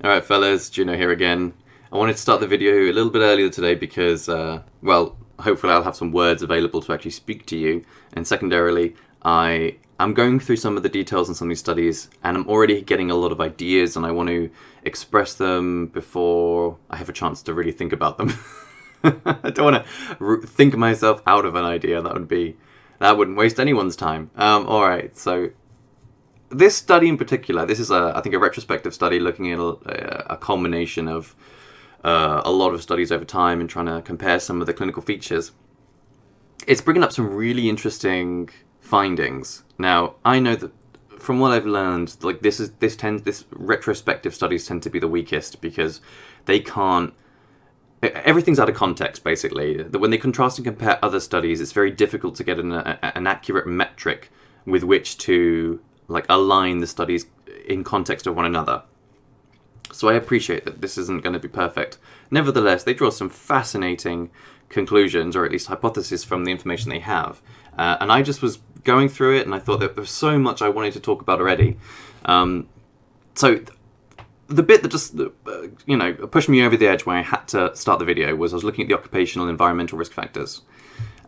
Alright fellas, Juno here again. I wanted to start the video a little bit earlier today because, well, hopefully I'll have some words available to actually speak to you. And secondarily, I'm going through some of the details in some of these studies and I'm already getting a lot of ideas and I want to express them before I have a chance to really think about them. I don't want to think myself out of an idea. That wouldn't waste anyone's time. Alright, so this study in particular, this is I think a retrospective study looking at a culmination of a lot of studies over time and trying to compare some of the clinical features. It's bringing up some really interesting findings. Now, I know that from what I've learned, like this retrospective studies tend to be the weakest because they can't. Everything's out of context, basically. That when they contrast and compare other studies, it's very difficult to get an accurate metric with which to align the studies in context of one another. So I appreciate that this isn't going to be perfect. Nevertheless, they draw some fascinating conclusions, or at least hypotheses, from the information they have. And I just was going through it, and I thought that there was so much I wanted to talk about already. So the bit that just, pushed me over the edge when I had to start the video was I was looking at the occupational environmental risk factors.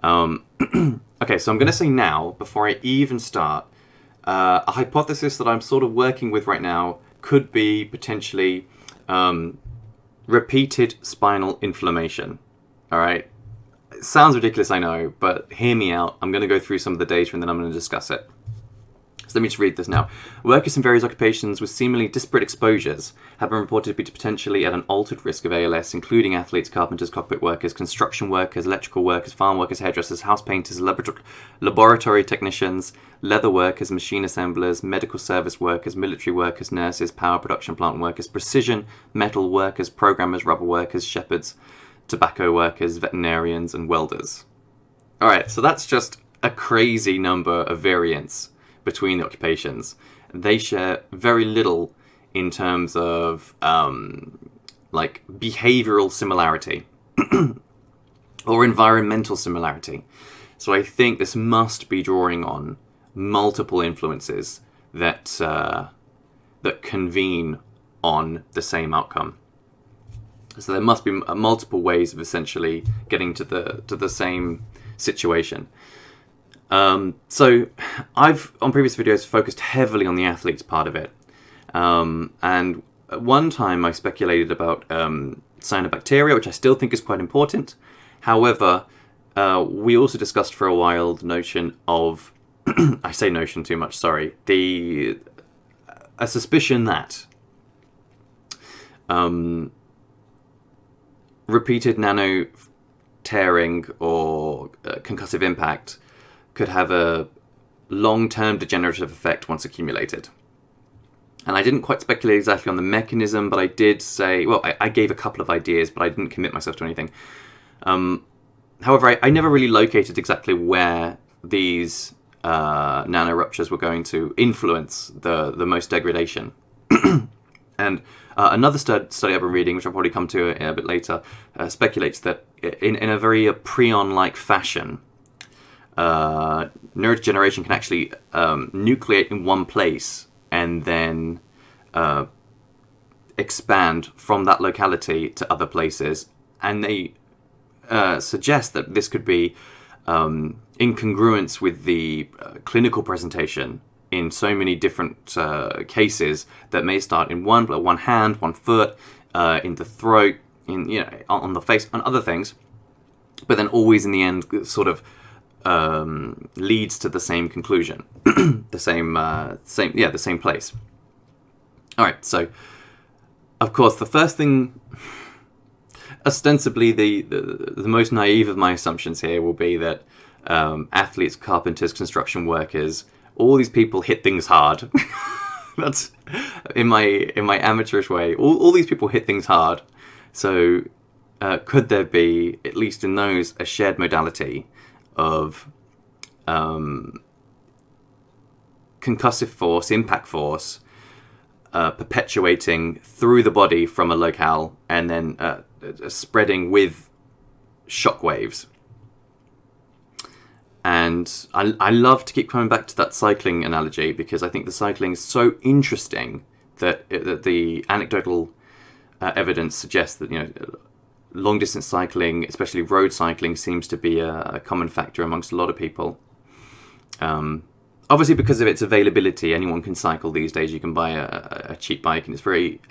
Okay, so I'm going to say now, before I even start, a hypothesis that I'm sort of working with right now could be potentially repeated spinal inflammation. All right, it sounds ridiculous, I know, but hear me out. I'm going to go through some of the data and then I'm going to discuss it. So let me just read this now. Workers in various occupations with seemingly disparate exposures have been reported to be potentially at an altered risk of ALS, including athletes, carpenters, cockpit workers, construction workers, electrical workers, farm workers, hairdressers, house painters, laboratory technicians, leather workers, machine assemblers, medical service workers, military workers, nurses, power production plant workers, precision metal workers, programmers, rubber workers, shepherds, tobacco workers, veterinarians, and welders. Alright, so that's just a crazy number of variants between the occupations. They share very little in terms of behavioral similarity or environmental similarity. So I think this must be drawing on multiple influences that convene on the same outcome. So there must be multiple ways of essentially getting to the same situation. So I've, on previous videos, focused heavily on the athletes part of it. And at one time I speculated about cyanobacteria, which I still think is quite important. However, we also discussed for a while the notion of, I say notion too much, sorry, a suspicion that repeated nano tearing or concussive impact could have a long-term degenerative effect once accumulated. And I didn't quite speculate exactly on the mechanism, but I did say, well, I gave a couple of ideas, but I didn't commit myself to anything. However, I never really located exactly where these nano ruptures were going to influence the most degradation. And another study I've been reading, which I'll probably come to a bit later, speculates that in a very prion-like fashion, neurodegeneration can actually nucleate in one place and then expand from that locality to other places. And they suggest that this could be in congruence with the clinical presentation in so many different cases that may start in one hand, one foot, in the throat, on the face, and other things, but then always in the end sort of leads to the same conclusion, the same place. All right, so of course the first thing, ostensibly the most naive of my assumptions here will be that athletes, carpenters, construction workers, all these people hit things hard. That's in my amateurish way. All these people hit things hard. So could there be, at least in those, a shared modality of concussive force, impact force, perpetuating through the body from a locale and then spreading with shock waves? And I love to keep coming back to that cycling analogy because I think the cycling is so interesting that the anecdotal evidence suggests that long distance cycling, especially road cycling, seems to be a common factor amongst a lot of people. Obviously, because of its availability, anyone can cycle these days. You can buy a cheap bike, and it's very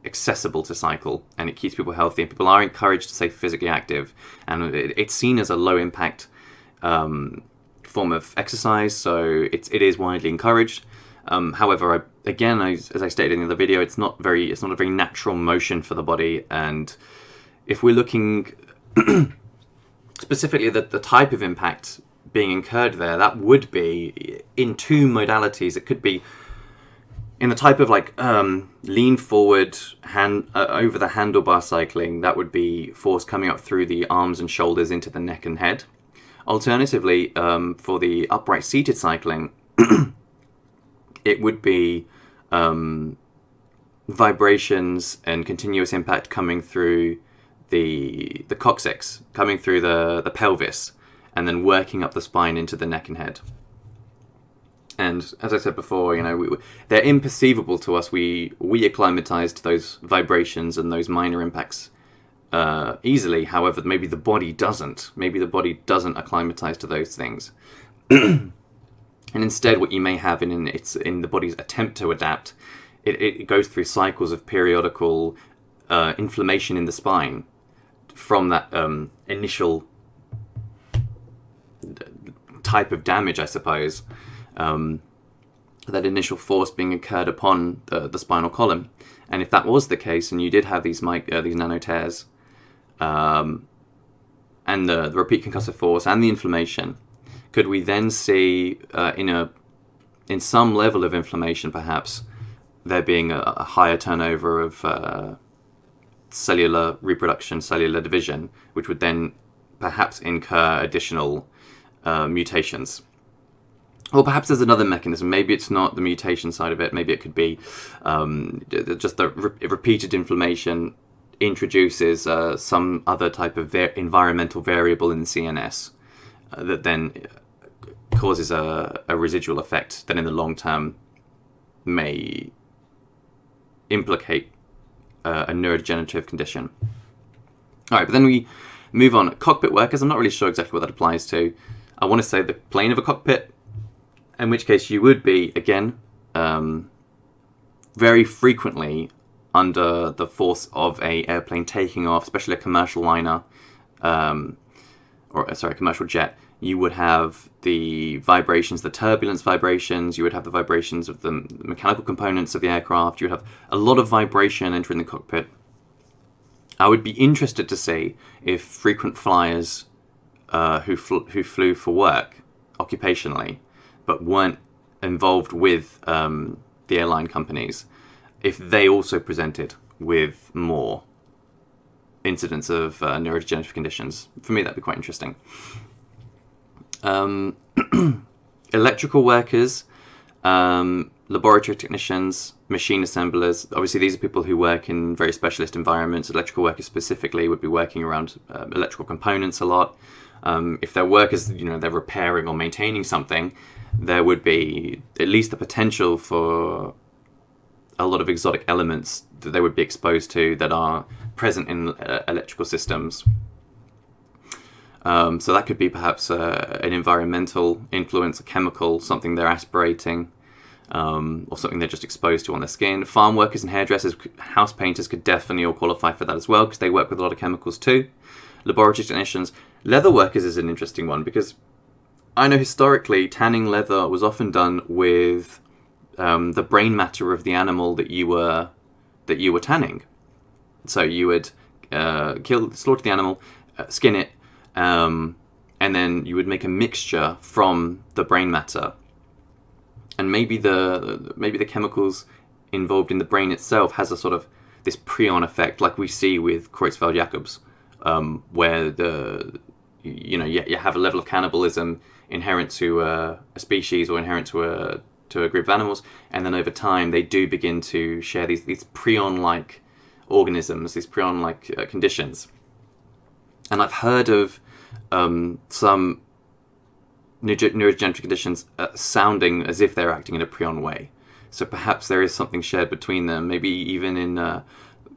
accessible to cycle, and it keeps people healthy, and people are encouraged to stay physically active, and it's seen as a low impact form of exercise, so it is widely encouraged. However, as I stated in the other video, it's not a very natural motion for the body, and if we're looking specifically at the type of impact being incurred there, that would be in two modalities. It could be in the type of lean forward over the handlebar cycling. That would be force coming up through the arms and shoulders into the neck and head. Alternatively, for the upright seated cycling, it would be vibrations and continuous impact coming through the coccyx, coming through the pelvis, and then working up the spine into the neck and head. And as I said before, they're imperceivable to us. We acclimatize to those vibrations and those minor impacts easily. However, maybe the body doesn't. Maybe the body doesn't acclimatize to those things. And instead, what you may have in the body's attempt to adapt, it goes through cycles of periodical inflammation in the spine from that initial type of damage, I suppose. That initial force being incurred upon the spinal column. And if that was the case, and you did have these nano tears, and the repeat concussive force and the inflammation, could we then see in some level of inflammation, perhaps, there being a higher turnover of cellular reproduction, cellular division, which would then perhaps incur additional mutations? Or perhaps there's another mechanism. Maybe it's not the mutation side of it. Maybe it could be just the repeated inflammation introduces some other type of environmental variable in the CNS that then causes a residual effect that in the long term may implicate a neurodegenerative condition. All right, but then we move on. Cockpit workers, I'm not really sure exactly what that applies to. I want to say the plane of a cockpit, in which case you would be, again, very frequently under the force of an airplane taking off, especially a commercial liner, commercial jet. You would have the vibrations, the turbulence vibrations, you would have the vibrations of the mechanical components of the aircraft, you would have a lot of vibration entering the cockpit. I would be interested to see if frequent flyers who flew for work occupationally, but weren't involved with the airline companies, if they also presented with more incidents of neurodegenerative conditions. For me, that'd be quite interesting. Electrical workers, laboratory technicians, machine assemblers. Obviously, these are people who work in very specialist environments. Electrical workers specifically would be working around electrical components a lot. If their work is, they're repairing or maintaining something, there would be at least the potential for a lot of exotic elements that they would be exposed to that are present in electrical systems. So that could be perhaps an environmental influence, a chemical, something they're aspirating, or something they're just exposed to on their skin. Farm workers and hairdressers, house painters could definitely all qualify for that as well, because they work with a lot of chemicals too. Laboratory technicians. Leather workers is an interesting one, because I know historically tanning leather was often done with the brain matter of the animal that you were tanning. So you would slaughter the animal, skin it, and then you would make a mixture from the brain matter. And maybe the chemicals involved in the brain itself has a sort of this prion effect, like we see with Creutzfeldt-Jakob's, where you have a level of cannibalism inherent to a species or inherent to a group of animals, and then over time they do begin to share these prion-like organisms, these prion-like conditions. And I've heard of some neurodegenerative conditions sounding as if they're acting in a prion way. So perhaps there is something shared between them, maybe even in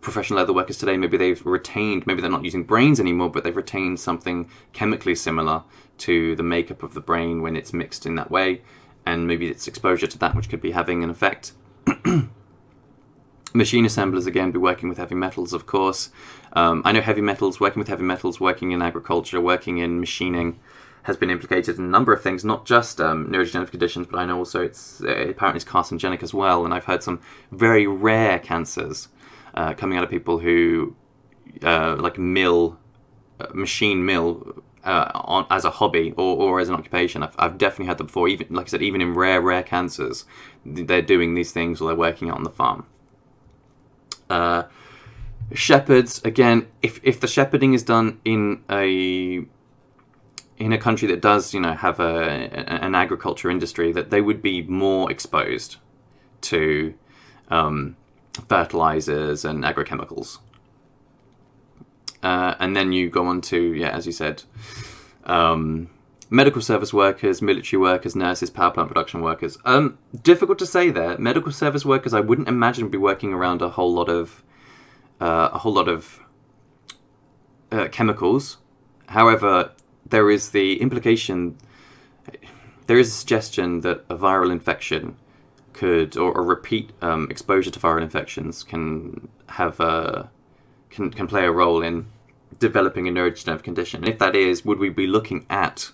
professional leather workers today, maybe they're not using brains anymore, but they've retained something chemically similar to the makeup of the brain when it's mixed in that way, and maybe it's exposure to that which could be having an effect. Machine assemblers, again, be working with heavy metals, of course. I know working with heavy metals, working in agriculture, working in machining, has been implicated in a number of things, not just neurodegenerative conditions, but I know also apparently it's carcinogenic as well, and I've heard some very rare cancers coming out of people who machine mill as a hobby or as an occupation. I've definitely had them before. Even, like I said, even in rare cancers, they're doing these things or they're working out on the farm. Shepherds, again, if the shepherding is done in a country that does, have an agriculture industry, that they would be more exposed to fertilizers and agrochemicals. And then you go on to, as you said, medical service workers, military workers, nurses, power plant production workers. Difficult to say there. Medical service workers, I wouldn't imagine would be working around a whole lot of chemicals. However, there is the implication, there is a suggestion that a viral infection could, or a repeat exposure to viral infections can have can play a role in developing a neurodegenerative condition. And if that is, would we be looking at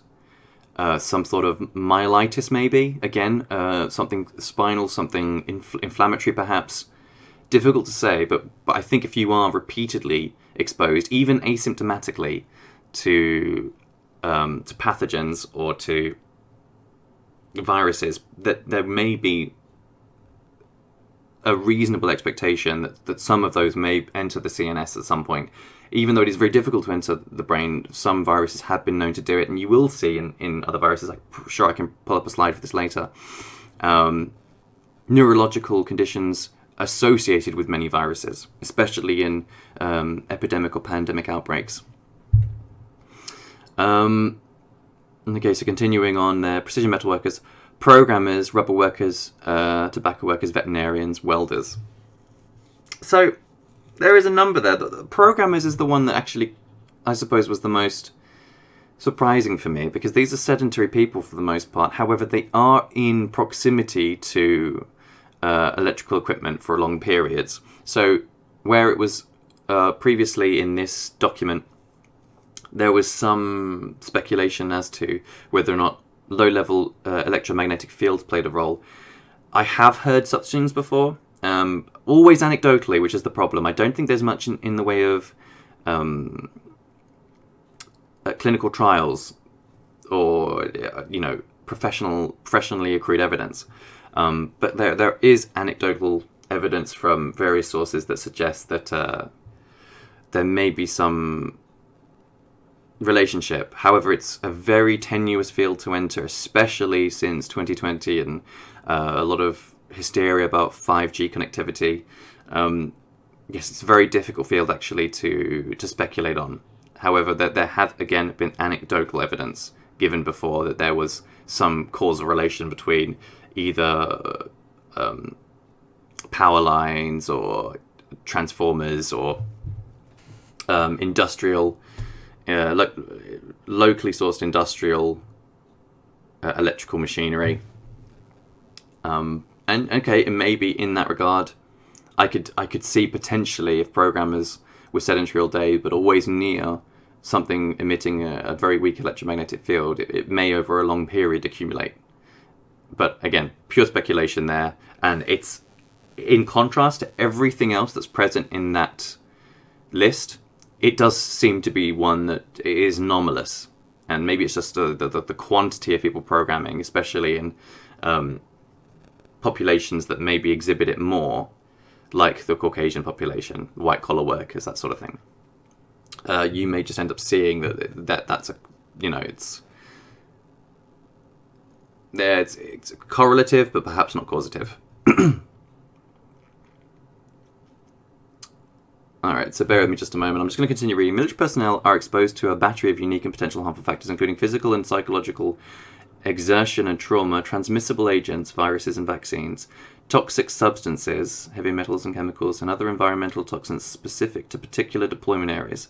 some sort of myelitis, maybe? Again, something spinal, something inflammatory, perhaps. Difficult to say, but I think if you are repeatedly exposed, even asymptomatically, to pathogens or to viruses, that there may be a reasonable expectation that some of those may enter the CNS at some point. Even though it is very difficult to enter the brain, some viruses have been known to do it, and you will see in other viruses, I'm sure I can pull up a slide for this later, neurological conditions associated with many viruses, especially in epidemic or pandemic outbreaks. Okay, so continuing on there, precision metal workers, programmers, rubber workers, tobacco workers, veterinarians, welders. So there is a number there. The programmers is the one that actually, I suppose, was the most surprising for me, because these are sedentary people for the most part. However, they are in proximity to electrical equipment for long periods. So where it was previously in this document, there was some speculation as to whether or not low-level electromagnetic fields played a role. I have heard such things before, always anecdotally, which is the problem. I don't think there's much in the way of clinical trials or professionally accrued evidence. But there is anecdotal evidence from various sources that suggests that there may be some relationship. However, it's a very tenuous field to enter, especially since 2020 and a lot of hysteria about 5G connectivity. Yes, it's a very difficult field actually to speculate on. However, there have again been anecdotal evidence given before that there was some causal relation between either power lines or transformers or industrial, locally sourced industrial electrical machinery. And okay, and maybe in that regard, I could see potentially if programmers were sedentary all day but always near something emitting a very weak electromagnetic field, it may over a long period accumulate. But again, pure speculation there, and it's in contrast to everything else that's present in that list. It does seem to be one that is anomalous, and maybe it's just the quantity of people programming, especially in populations that maybe exhibit it more, like the Caucasian population, white-collar workers, that sort of thing. You may just end up seeing that's a, it's correlative, but perhaps not causative. Alright, so bear with me just a moment. I'm just going to continue reading. Military personnel are exposed to a battery of unique and potential harmful factors, including physical and psychological exertion and trauma, transmissible agents, viruses and vaccines, toxic substances, heavy metals and chemicals, and other environmental toxins specific to particular deployment areas.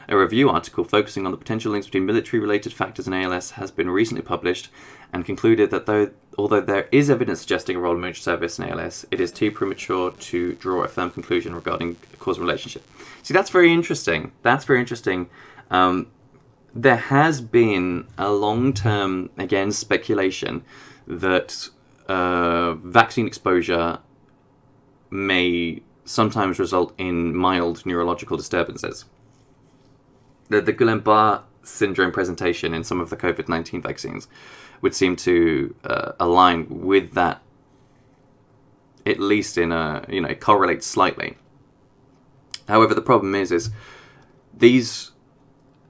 A review article focusing on the potential links between military-related factors and ALS has been recently published and concluded that although there is evidence suggesting a role in military service in ALS, it is too premature to draw a firm conclusion regarding a causal relationship. See, that's very interesting. There has been a long-term, again, speculation that vaccine exposure may sometimes result in mild neurological disturbances. The Guillain-Barré syndrome presentation in some of the COVID-19 vaccines would seem to align with that, at least it correlates slightly. However, the problem is these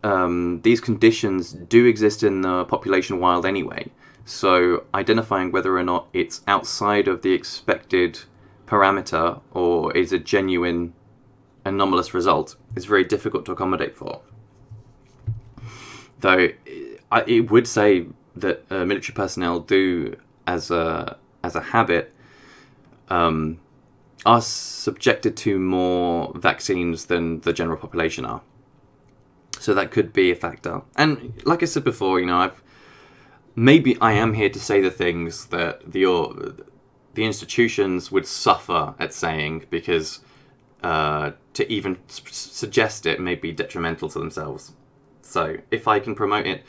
conditions do exist in the population wild anyway. So identifying whether or not it's outside of the expected parameter or is a genuine anomalous result is very difficult to accommodate for. Though it would say that military personnel do, as a habit, are subjected to more vaccines than the general population are. So that could be a factor. And like I said before, maybe I am here to say the things that the institutions would suffer at saying, because to even suggest it may be detrimental to themselves. So if I can promote it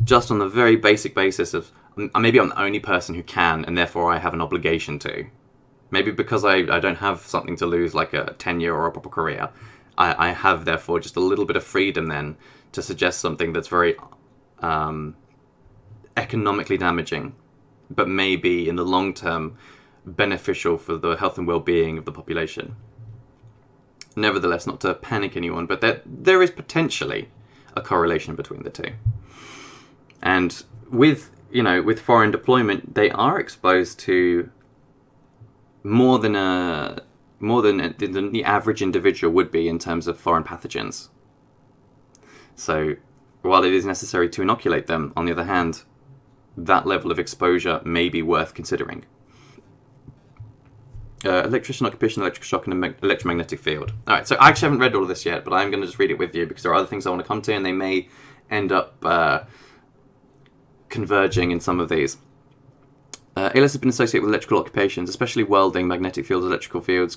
just on the very basic basis of maybe I'm the only person who can, and therefore I have an obligation to. Maybe because I don't have something to lose, like a tenure or a proper career, I have therefore just a little bit of freedom then to suggest something that's very economically damaging, but maybe in the long term beneficial for the health and well-being of the population. Nevertheless, not to panic anyone, but there is potentially a correlation between the two. And with foreign deployment, they are exposed to more than the average individual would be in terms of foreign pathogens. So while it is necessary to inoculate them, on the other hand, that level of exposure may be worth considering. Electrician, occupational electrical shock, and electromagnetic field. Alright, so I actually haven't read all of this yet, but I'm going to just read it with you because there are other things I want to come to, and they may end up converging in some of these. ALS has been associated with electrical occupations, especially welding, magnetic fields, electrical fields,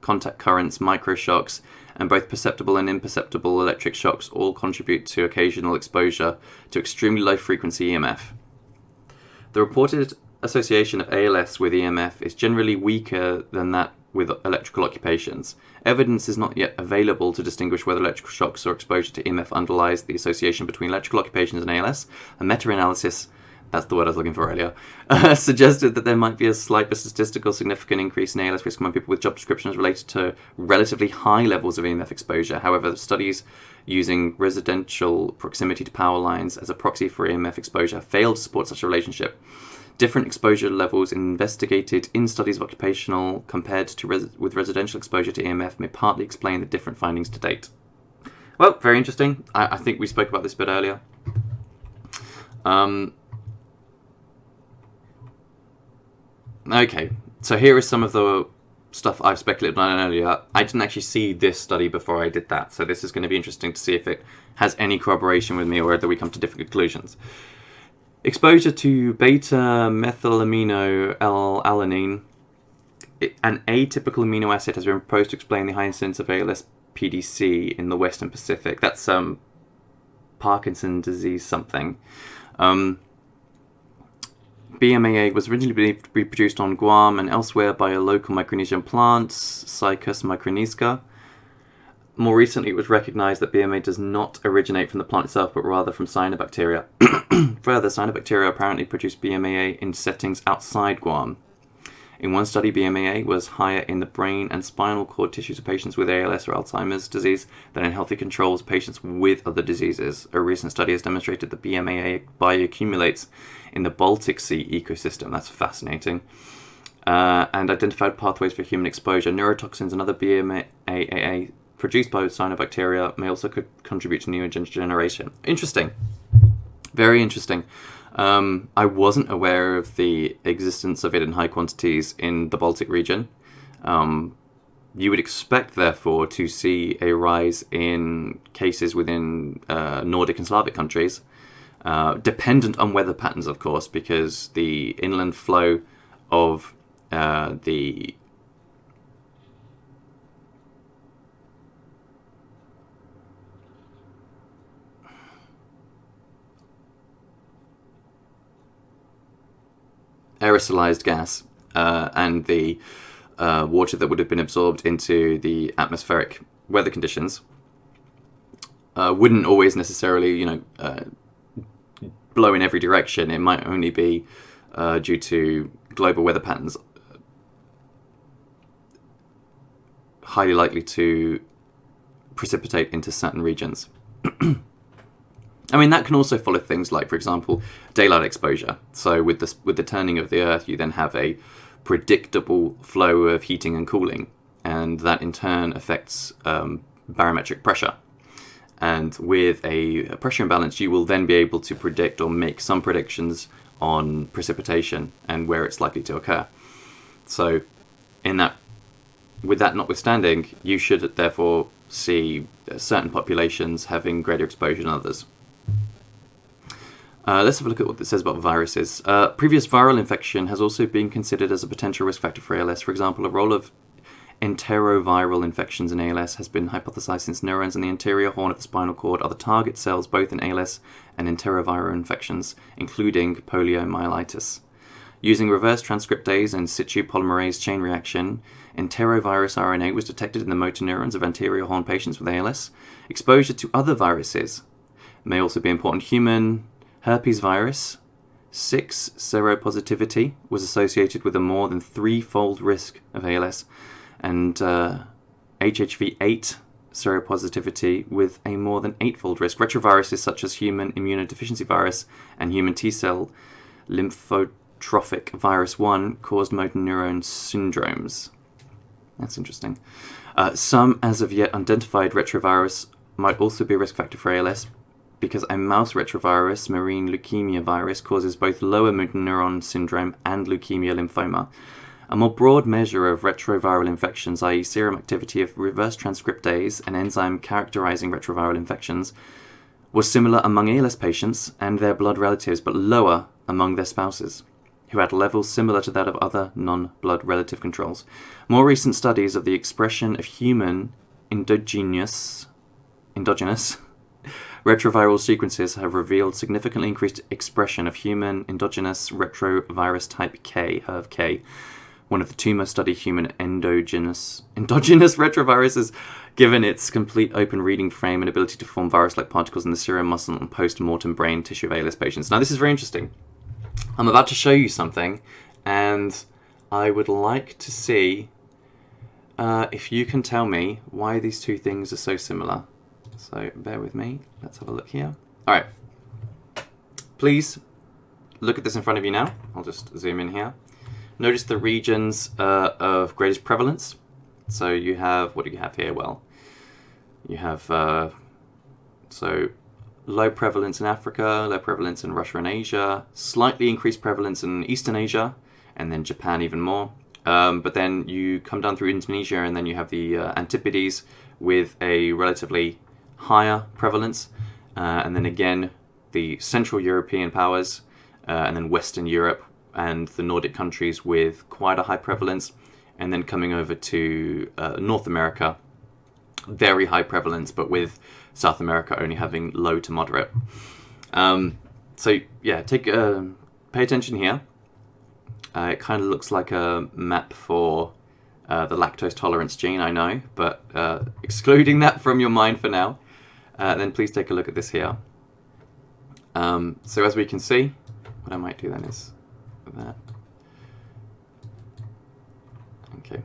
contact currents, microshocks, and both perceptible and imperceptible electric shocks all contribute to occasional exposure to extremely low frequency EMF. The reported association of ALS with EMF is generally weaker than that with electrical occupations. Evidence is not yet available to distinguish whether electrical shocks or exposure to EMF underlies the association between electrical occupations and ALS. A meta-analysis, that's the word I was looking for earlier, suggested that there might be a slight but statistical significant increase in ALS risk among people with job descriptions related to relatively high levels of EMF exposure. However, studies using residential proximity to power lines as a proxy for EMF exposure failed to support such a relationship. Different exposure levels investigated in studies of occupational compared to with residential exposure to EMF may partly explain the different findings to date. Well, very interesting. I think we spoke about this a bit earlier. Okay, so here is some of the stuff I've speculated on earlier. I didn't actually see this study before I did that, so this is going to be interesting to see if it has any corroboration with me or whether we come to different conclusions. Exposure to beta-methylamino L-alanine, an atypical amino acid, has been proposed to explain the high incidence of ALS-PDC in the Western Pacific. That's Parkinson's disease something. BMAA was originally believed to be produced on Guam and elsewhere by a local Micronesian plant, Cycas micronesca. More recently, it was recognized that BMA does not originate from the plant itself, but rather from cyanobacteria. Further, cyanobacteria apparently produce BMAA in settings outside Guam. In one study, BMAA was higher in the brain and spinal cord tissues of patients with ALS or Alzheimer's disease than in healthy controls patients with other diseases. A recent study has demonstrated that BMAA bioaccumulates in the Baltic Sea ecosystem. That's fascinating. And identified pathways for human exposure. Neurotoxins and other BMAA produced by cyanobacteria may also contribute to neurodegeneration. Interesting. Very interesting. I wasn't aware of the existence of it in high quantities in the Baltic region. You would expect, therefore, to see a rise in cases within Nordic and Slavic countries, dependent on weather patterns, of course, because the inland flow of the aerosolized gas and the water that would have been absorbed into the atmospheric weather conditions wouldn't always necessarily, blow in every direction. It might only be due to global weather patterns highly likely to precipitate into certain regions. I mean, that can also follow things like, for example, daylight exposure. So with the turning of the Earth, you then have a predictable flow of heating and cooling, and that in turn affects barometric pressure. And with a pressure imbalance, you will then be able to predict or make some predictions on precipitation and where it's likely to occur. So with that notwithstanding, you should therefore see certain populations having greater exposure than others. Let's have a look at what it says about viruses. Previous viral infection has also been considered as a potential risk factor for ALS. For example, a role of enteroviral infections in ALS has been hypothesized since neurons in the anterior horn of the spinal cord are the target cells both in ALS and enteroviral infections, including poliomyelitis. Using reverse transcriptase and situ polymerase chain reaction, enterovirus RNA was detected in the motor neurons of anterior horn patients with ALS. Exposure to other viruses may also be important. Human herpes virus 6 seropositivity was associated with a more than 3-fold risk of ALS, and HHV8 seropositivity with a more than 8-fold risk. Retroviruses such as human immunodeficiency virus and human T-cell lymphotrophic virus 1 caused motor neuron syndromes. That's interesting. Some as of yet identified retrovirus might also be a risk factor for ALS, because a mouse retrovirus, marine leukemia virus, causes both lower motor neuron syndrome and leukemia lymphoma. A more broad measure of retroviral infections, i.e. serum activity of reverse transcriptase, an enzyme characterizing retroviral infections, was similar among ALS patients and their blood relatives, but lower among their spouses, who had levels similar to that of other non-blood relative controls. More recent studies of the expression of human endogenous retroviral sequences have revealed significantly increased expression of human endogenous retrovirus type K, HERV-K, one of the two most studied human endogenous retroviruses, given its complete open reading frame and ability to form virus-like particles in the serum, muscle, and post-mortem brain tissue of ALS patients. Now, this is very interesting. I'm about to show you something, and I would like to see if you can tell me why these two things are so similar. So bear with me. Let's have a look here. All right. Please look at this in front of you now. I'll just zoom in here. Notice the regions of greatest prevalence. So you have, what do you have here? Well, you have so low prevalence in Africa, low prevalence in Russia and Asia, slightly increased prevalence in Eastern Asia, and then Japan even more. But then you come down through Indonesia, and then you have the Antipodes with a relatively higher prevalence, and then again the Central European powers, and then Western Europe and the Nordic countries with quite a high prevalence, and then coming over to North America, very high prevalence, but with South America only having low to moderate. So yeah, pay attention here. It kind of looks like a map for the lactose tolerance gene, I know, but excluding that from your mind for now, then please take a look at this here. So as we can see, what I might do then is that. Okay.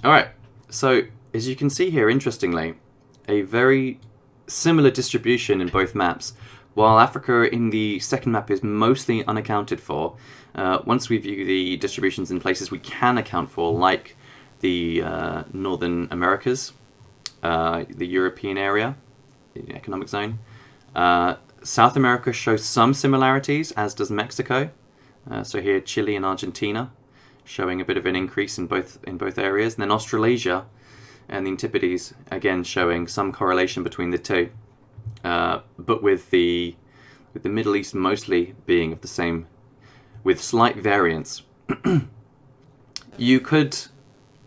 All right. So as you can see here, interestingly, a very similar distribution in both maps. While Africa in the second map is mostly unaccounted for, once we view the distributions in places we can account for, like the Northern Americas, the European area, the economic zone, South America shows some similarities, as does Mexico. So here, Chile and Argentina showing a bit of an increase in both areas. And then Australasia and the Antipodes, again, showing some correlation between the two. But with the Middle East mostly being of the same, with slight variance. You could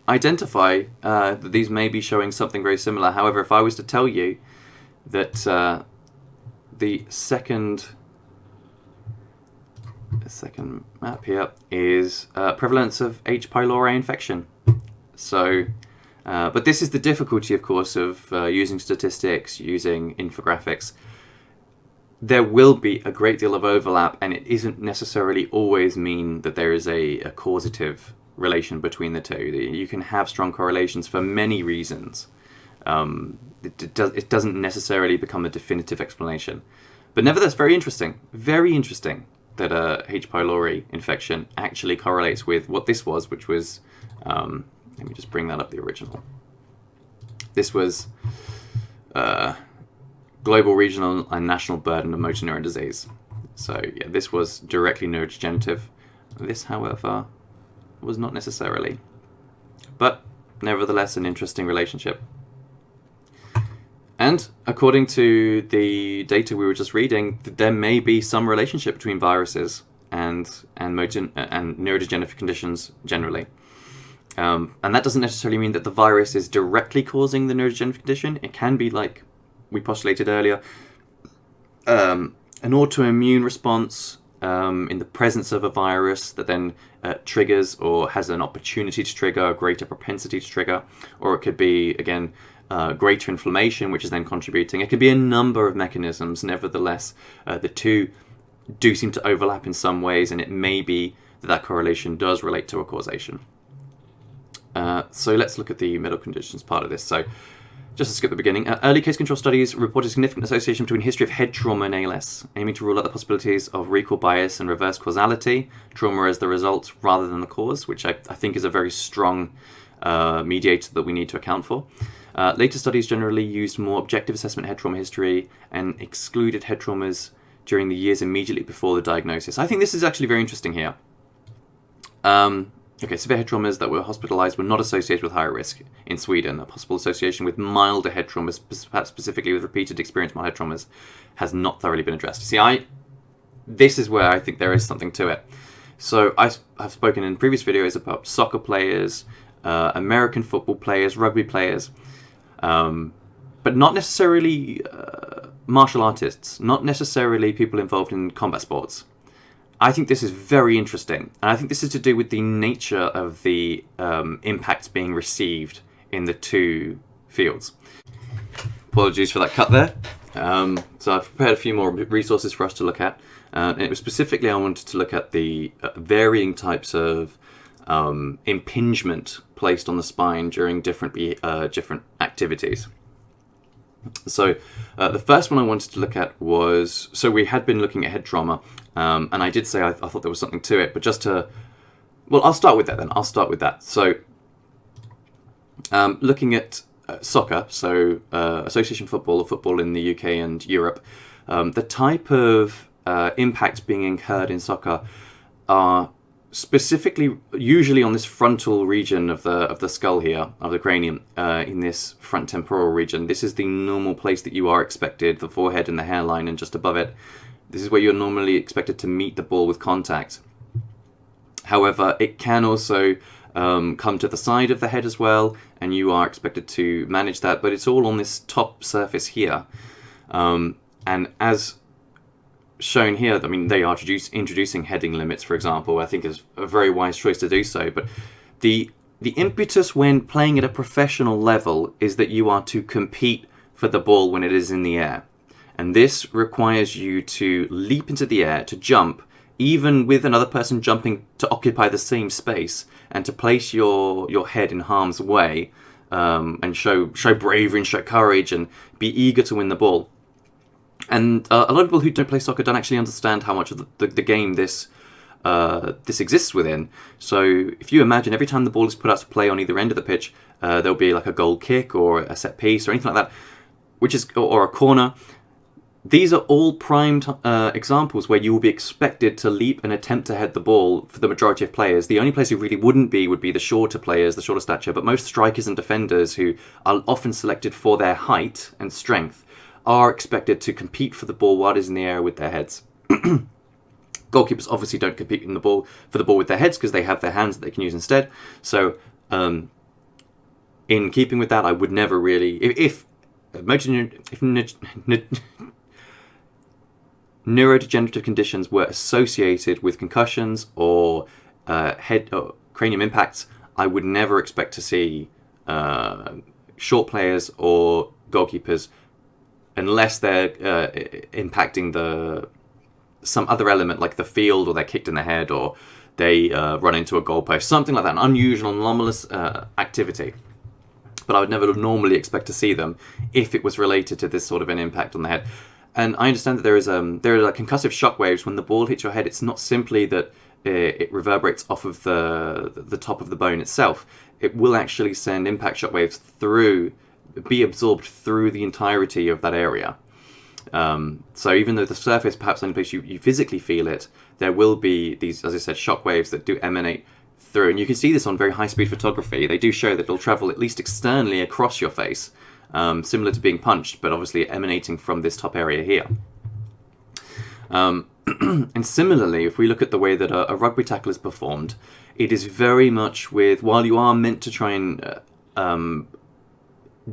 identify that these may be showing something very similar. However, if I was to tell you that the second map here is prevalence of H. pylori infection. So, but this is the difficulty, of course, of using statistics, using infographics. There will be a great deal of overlap, and it isn't necessarily always mean that there is a causative relation between the two. You can have strong correlations for many reasons. It doesn't necessarily become a definitive explanation. But nevertheless, very interesting that H. pylori infection actually correlates with what this was, which was, let me just bring that up, the original. This was global, regional, and national burden of motor neuron disease. So yeah, this was directly neurodegenerative. This, however, was not necessarily. But nevertheless, an interesting relationship. And according to the data we were just reading, there may be some relationship between viruses and neurodegenerative conditions generally. And that doesn't necessarily mean that the virus is directly causing the neurodegenerative condition. It can be, like we postulated earlier, an autoimmune response in the presence of a virus that then triggers or has an opportunity to trigger, a greater propensity to trigger, or it could be, again, greater inflammation, which is then contributing. It could be a number of mechanisms. Nevertheless, the two do seem to overlap in some ways, and it may be that correlation does relate to a causation. So let's look at the medical conditions part of this. So just to skip the beginning, early case control studies reported significant association between history of head trauma and ALS, aiming to rule out the possibilities of recall bias and reverse causality, trauma as the result rather than the cause, which I think is a very strong mediator that we need to account for. Later studies generally used more objective assessment head trauma history and excluded head traumas during the years immediately before the diagnosis. I think this is actually very interesting here. Severe head traumas that were hospitalized were not associated with higher risk in Sweden. A possible association with milder head traumas, perhaps specifically with repeated experience mild head traumas, has not thoroughly been addressed. See, this is where I think there is something to it. So I have spoken in previous videos about soccer players, American football players, rugby players, but not necessarily martial artists, not necessarily people involved in combat sports. I think this is very interesting, and I think this is to do with the nature of the impacts being received in the two fields. Apologies for that cut there. So I've prepared a few more resources for us to look at. And it was specifically I wanted to look at the varying types of impingement placed on the spine during different activities. So the first one I wanted to look at was, so we had been looking at head trauma, and I did say I thought there was something to it, but I'll start with that then. I'll start with that. So looking at soccer, so association football or football in the UK and Europe, the type of impacts being incurred in soccer are specifically usually on this frontal region of the skull here, of the cranium, in this front temporal region. This is the normal place that you are expected, the forehead and the hairline, and just above it. This is where you're normally expected to meet the ball with contact. However, it can also come to the side of the head as well, and you are expected to manage that, but it's all on this top surface here. And as shown here, I mean, they are introducing heading limits, for example. I think is a very wise choice to do so, but the impetus when playing at a professional level is that you are to compete for the ball when it is in the air. And this requires you to leap into the air, to jump, even with another person jumping to occupy the same space, and to place your head in harm's way, and show bravery and show courage and be eager to win the ball. And a lot of people who don't play soccer don't actually understand how much of the game this exists within. So if you imagine every time the ball is put out to play on either end of the pitch, there'll be like a goal kick or a set piece or anything like that, or a corner. these are all primed examples where you will be expected to leap and attempt to head the ball for the majority of players. The only players who really wouldn't be would be the shorter players, the shorter stature, but most strikers and defenders, who are often selected for their height and strength, are expected to compete for the ball while it is in the air with their heads. Goalkeepers obviously don't compete for the ball with their heads because they have their hands that they can use instead. So in keeping with that, I would never really, if neurodegenerative conditions were associated with concussions or head or cranium impacts, I would never expect to see short players or goalkeepers unless they're impacting some other element like the field, or they're kicked in the head, or they run into a goalpost, something like that, an unusual, anomalous activity. But I would never normally expect to see them if it was related to this sort of an impact on the head. And I understand that there are concussive shockwaves when the ball hits your head. It's not simply that it reverberates off of the top of the bone itself. It will actually send impact shockwaves be absorbed through the entirety of that area. So even though the surface perhaps the only place you physically feel it, there will be these, as I said, shockwaves that do emanate through. And you can see this on very high-speed photography. They do show that it'll travel at least externally across your face, similar to being punched, but obviously emanating from this top area here. And similarly, if we look at the way that a rugby tackle is performed, it is very much while you are meant to try and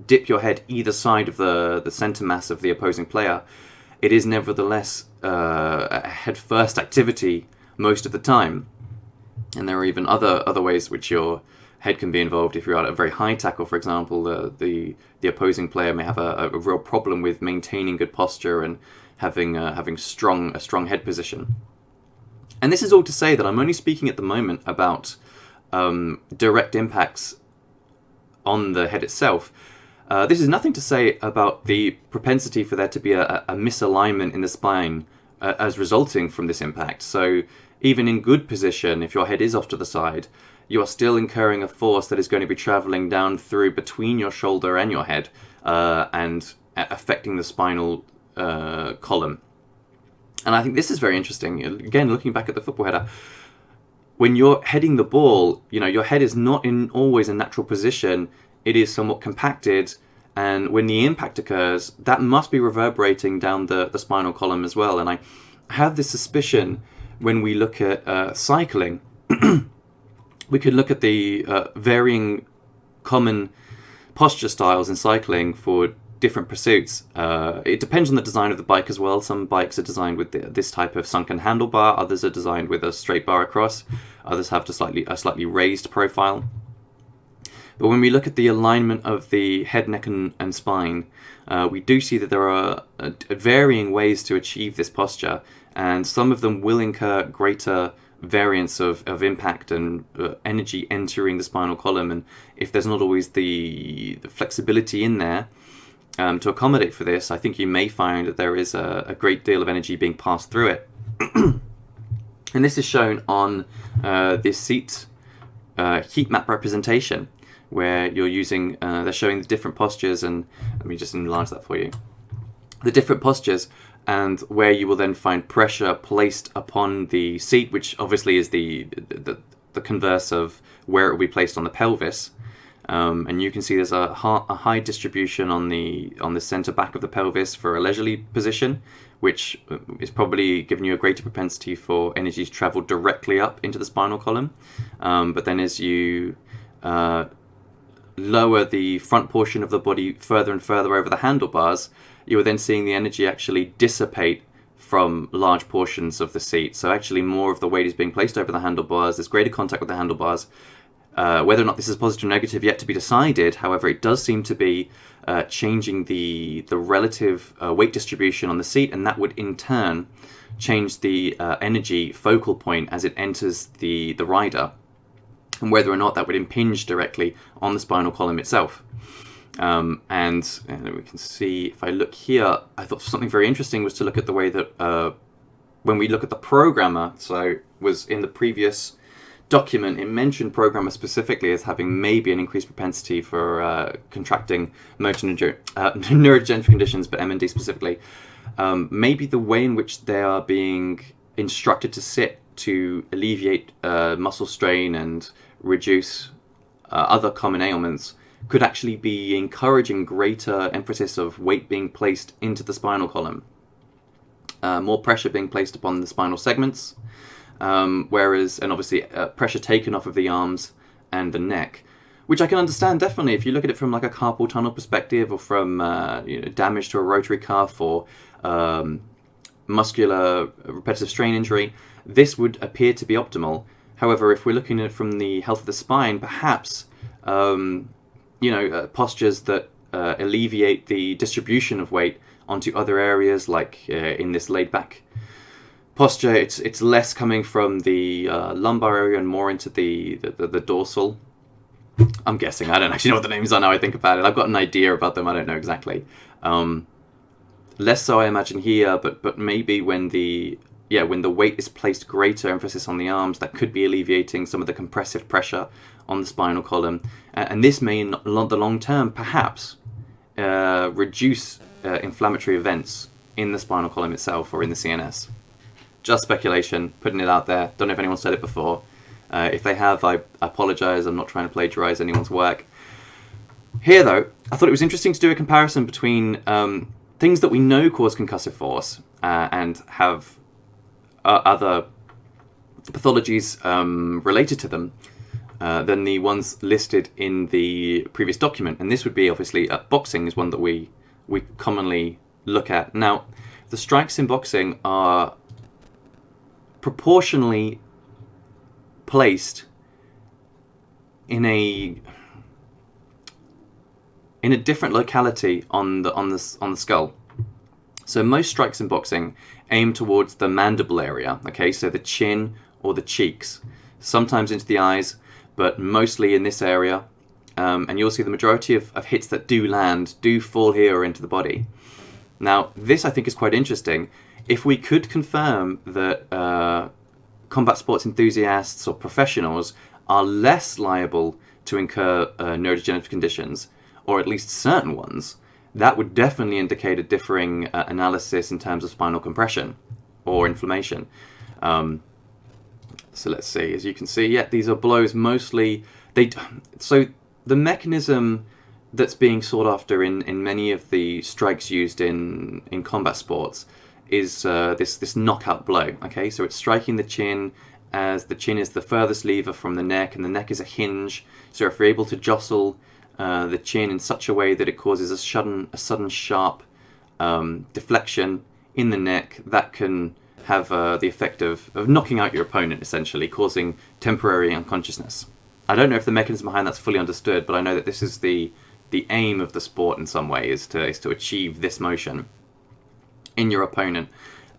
dip your head either side of the centre mass of the opposing player, it is nevertheless a head-first activity most of the time. And there are even other ways which your head can be involved. If you're at a very high tackle, for example, the opposing player may have a real problem with maintaining good posture and having a strong head position. And this is all to say that I'm only speaking at the moment about direct impacts on the head itself. This is nothing to say about the propensity for there to be a misalignment in the spine as resulting from this impact. So even in good position, if your head is off to the side, you are still incurring a force that is going to be traveling down through between your shoulder and your head and affecting the spinal column. And I think this is very interesting. Again, looking back at the football header, when you're heading the ball, your head is not in always a natural position. It is somewhat compacted, and when the impact occurs, that must be reverberating down the spinal column as well. And I have this suspicion when we look at cycling, we could look at the varying common posture styles in cycling for different pursuits. It depends on the design of the bike as well. Some bikes are designed with this type of sunken handlebar, others are designed with a straight bar across, others have a slightly raised profile. But when we look at the alignment of the head, neck and spine, we do see that there are varying ways to achieve this posture, and some of them will incur greater variance of impact and energy entering the spinal column. And if there's not always the flexibility in there to accommodate for this, I think you may find that there is a great deal of energy being passed through it. And this is shown on this heat map representation, where you're using, they're showing the different postures, and let me just enlarge that for you. The different postures, and where you will then find pressure placed upon the seat, which obviously is the converse of where it will be placed on the pelvis. And you can see there's a high distribution on the center back of the pelvis for a leisurely position, which is probably giving you a greater propensity for energy to travel directly up into the spinal column. But then as you lower the front portion of the body further and further over the handlebars, you are then seeing the energy actually dissipate from large portions of the seat. So actually more of the weight is being placed over the handlebars. There's greater contact with the handlebars. Whether or not this is positive or negative yet to be decided. However, it does seem to be changing the relative weight distribution on the seat, and that would in turn change the energy focal point as it enters the rider, and whether or not that would impinge directly on the spinal column itself. And we can see, if I look here, I thought something very interesting was to look at the way that when we look at the programmer, so was in the previous document, it mentioned programmers specifically as having maybe an increased propensity for contracting neurodegenerative conditions, but MND specifically. Maybe the way in which they are being instructed to sit to alleviate muscle strain and reduce other common ailments could actually be encouraging greater emphasis of weight being placed into the spinal column. More pressure being placed upon the spinal segments, and obviously pressure taken off of the arms and the neck, which I can understand definitely if you look at it from like a carpal tunnel perspective, or from damage to a rotary cuff, or muscular repetitive strain injury. This would appear to be optimal. However, if we're looking at it from the health of the spine, perhaps postures that alleviate the distribution of weight onto other areas, like in this laid back posture, it's less coming from the lumbar area and more into the dorsal. I'm guessing. I don't actually know what the names are now I think about it. I've got an idea about them. I don't know exactly. Less so, I imagine, here, but maybe when the weight is placed, greater emphasis on the arms, that could be alleviating some of the compressive pressure on the spinal column, and this may, in the long term, perhaps reduce inflammatory events in the spinal column itself or in the CNS. Just speculation, putting it out there. Don't know if anyone said it before. If they have, I apologize. I'm not trying to plagiarize anyone's work. Here, though, I thought it was interesting to do a comparison between things that we know cause concussive force and have other pathologies related to them than the ones listed in the previous document. And this would be, obviously, boxing is one that we commonly look at. Now, the strikes in boxing are proportionally placed in a different locality on the skull. So most strikes in boxing aim towards the mandible area, okay, so the chin or the cheeks, sometimes into the eyes, but mostly in this area. And you'll see the majority of hits that do land do fall here or into the body. Now, this I think is quite interesting. If we could confirm that combat sports enthusiasts or professionals are less liable to incur neurodegenerative conditions, or at least certain ones, that would definitely indicate a differing analysis in terms of spinal compression or inflammation. So let's see, as you can see, these are blows mostly. So the mechanism that's being sought after in many of the strikes used in combat sports is this knockout blow. Okay, so it's striking the chin, as the chin is the furthest lever from the neck, and the neck is a hinge. So if we're able to jostle the chin in such a way that it causes a sudden sharp deflection in the neck, that can have the effect of knocking out your opponent, essentially, causing temporary unconsciousness. I don't know if the mechanism behind that's fully understood, but I know that this is the aim of the sport in some way, is to achieve this motion in your opponent,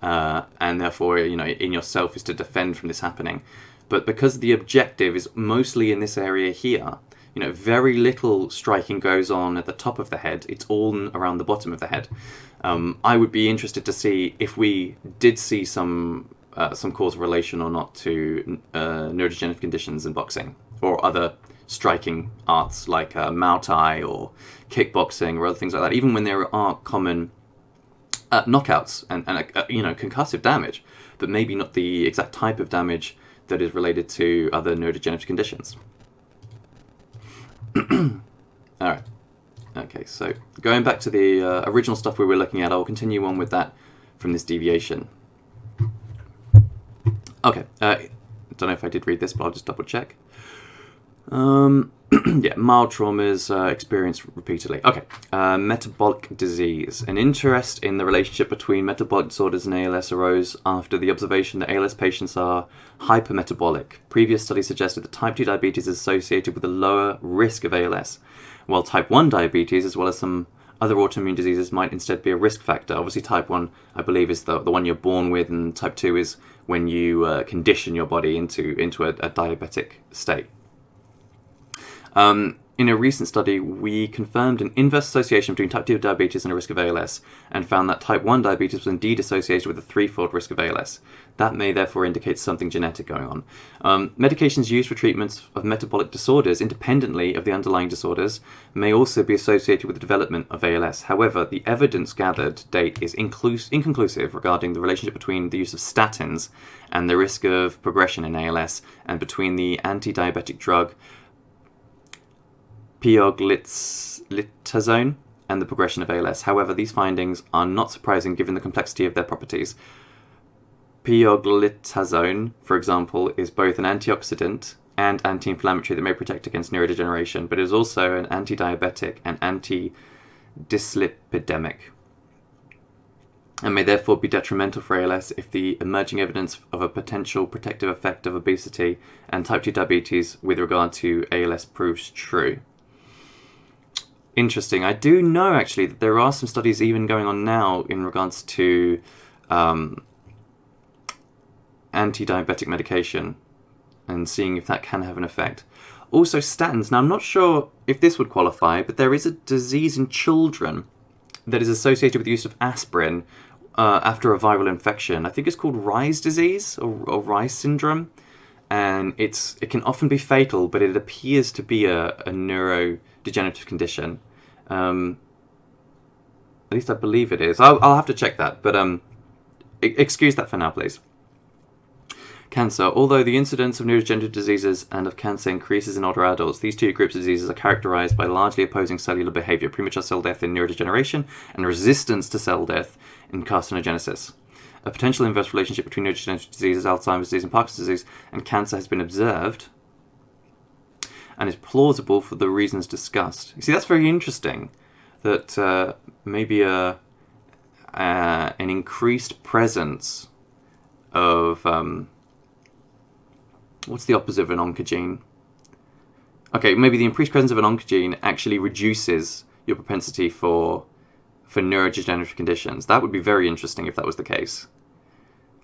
and therefore, in yourself, is to defend from this happening. But because the objective is mostly in this area here, very little striking goes on at the top of the head. It's all around the bottom of the head. I would be interested to see if we did see some causal relation or not to neurodegenerative conditions in boxing or other striking arts like Muay Thai or kickboxing or other things like that. Even when there are common knockouts and concussive damage, but maybe not the exact type of damage that is related to other neurodegenerative conditions. All right. Okay, so going back to the original stuff we were looking at, I'll continue on with that from this deviation. Okay, I don't know if I did read this, but I'll just double check. Mild traumas experienced repeatedly. Okay, metabolic disease. An interest in the relationship between metabolic disorders and ALS arose after the observation that ALS patients are hypermetabolic. Previous studies suggested that type 2 diabetes is associated with a lower risk of ALS, while type 1 diabetes, as well as some other autoimmune diseases, might instead be a risk factor. Obviously, type 1, I believe, is the one you're born with, and type 2 is when you condition your body into a diabetic state. in a recent study, we confirmed an inverse association between type 2 diabetes and a risk of ALS, and found that type 1 diabetes was indeed associated with a threefold risk of ALS. That may therefore indicate something genetic going on. Medications used for treatments of metabolic disorders, independently of the underlying disorders, may also be associated with the development of ALS. However, the evidence gathered to date is inconclusive regarding the relationship between the use of statins and the risk of progression in ALS, and between the anti-diabetic drug pioglitazone and the progression of ALS. However, these findings are not surprising given the complexity of their properties. Pioglitazone, for example, is both an antioxidant and anti-inflammatory that may protect against neurodegeneration, but is also an anti-diabetic and anti-dyslipidemic, and may therefore be detrimental for ALS if the emerging evidence of a potential protective effect of obesity and type 2 diabetes with regard to ALS proves true. Interesting. I do know, actually, that there are some studies even going on now in regards to anti-diabetic medication and seeing if that can have an effect. Also, statins. Now, I'm not sure if this would qualify, but there is a disease in children that is associated with the use of aspirin after a viral infection. I think it's called Reye's disease or Reye's syndrome, and it can often be fatal, but it appears to be a neurodegenerative condition. At least I believe it is. I'll have to check that, but excuse that for now, please. Cancer. Although the incidence of neurodegenerative diseases and of cancer increases in older adults, these two groups of diseases are characterized by largely opposing cellular behavior: premature cell death in neurodegeneration and resistance to cell death in carcinogenesis. A potential inverse relationship between neurodegenerative diseases, Alzheimer's disease and Parkinson's disease, and cancer has been observed and is plausible for the reasons discussed. You see, that's very interesting, that maybe an increased presence of... what's the opposite of an oncogene? Okay, maybe the increased presence of an oncogene actually reduces your propensity for neurodegenerative conditions. That would be very interesting if that was the case.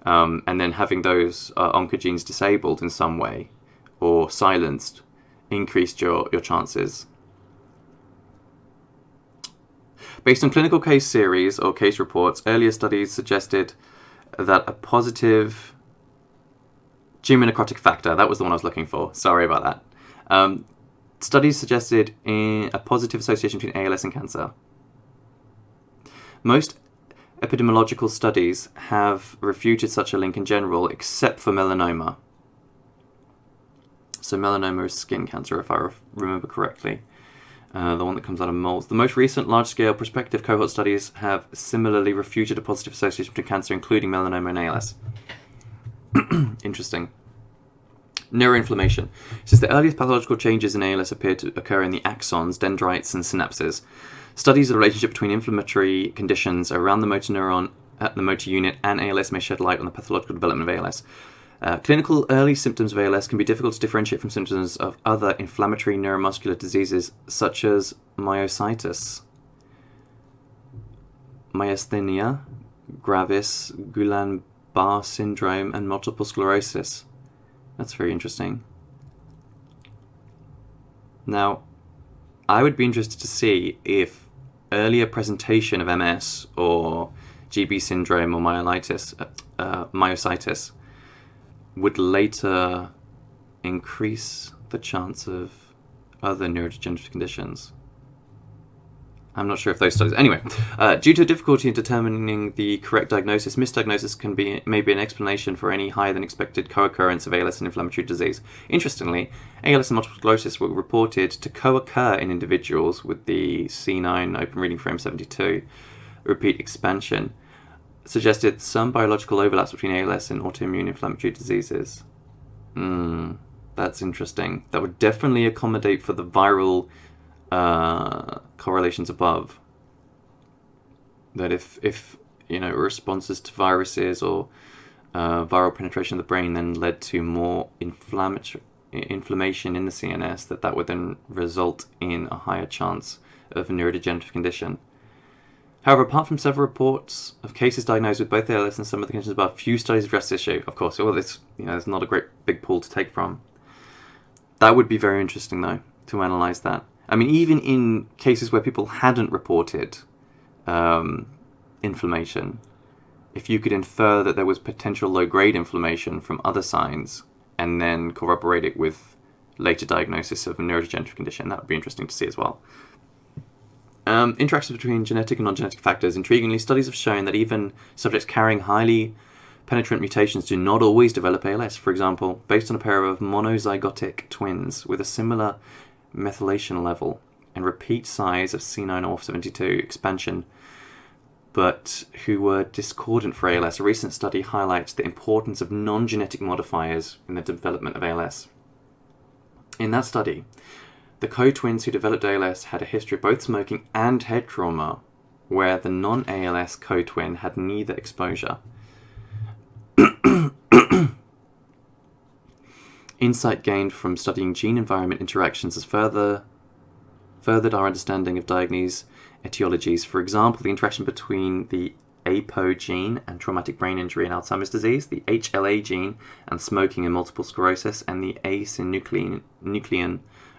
And then having those oncogenes disabled in some way or silenced increased your chances. Based on clinical case series or case reports, earlier studies suggested that a positive tumor necrotic factor, that was the one I was looking for, sorry about that. Studies suggested a positive association between ALS and cancer. Most epidemiological studies have refuted such a link in general, except for melanoma. So melanoma is skin cancer, if I remember correctly. The one that comes out of moles. The most recent large-scale prospective cohort studies have similarly refuted a positive association between cancer, including melanoma and ALS. Interesting. Neuroinflammation. Since the earliest pathological changes in ALS appear to occur in the axons, dendrites, and synapses, studies of the relationship between inflammatory conditions around the motor neuron at the motor unit and ALS may shed light on the pathological development of ALS. Clinical early symptoms of ALS can be difficult to differentiate from symptoms of other inflammatory neuromuscular diseases, such as myositis, myasthenia gravis, Guillain-Barré syndrome, and multiple sclerosis. That's very interesting. Now, I would be interested to see if earlier presentation of MS or GB syndrome or myositis would later increase the chance of other neurodegenerative conditions. I'm not sure if those studies... Anyway, due to difficulty in determining the correct diagnosis, misdiagnosis may be an explanation for any higher than expected co-occurrence of ALS and inflammatory disease. Interestingly, ALS and multiple sclerosis were reported to co-occur in individuals with the C9 open reading frame 72 repeat expansion, suggested some biological overlaps between ALS and autoimmune inflammatory diseases. That's interesting. That would definitely accommodate for the viral correlations above. That if responses to viruses or viral penetration of the brain then led to more inflammation in the CNS, that would then result in a higher chance of a neurodegenerative condition. However, apart from several reports of cases diagnosed with both ALS and some of the conditions above, few studies address this issue. Of course, there's not a great big pool to take from. That would be very interesting, though, to analyse that. I mean, even in cases where people hadn't reported inflammation, if you could infer that there was potential low-grade inflammation from other signs and then corroborate it with later diagnosis of a neurodegenerative condition, that would be interesting to see as well. Interactions between genetic and non-genetic factors. Intriguingly, studies have shown that even subjects carrying highly penetrant mutations do not always develop ALS. For example, based on a pair of monozygotic twins with a similar methylation level and repeat size of C9orf72 expansion, but who were discordant for ALS, a recent study highlights the importance of non-genetic modifiers in the development of ALS. In that study, the co-twins who developed ALS had a history of both smoking and head trauma, where the non-ALS co-twin had neither exposure. Insight gained from studying gene-environment interactions has furthered our understanding of diagnosed etiologies. For example, the interaction between the APO gene and traumatic brain injury and Alzheimer's disease, the HLA gene and smoking and multiple sclerosis, and the A-synuclein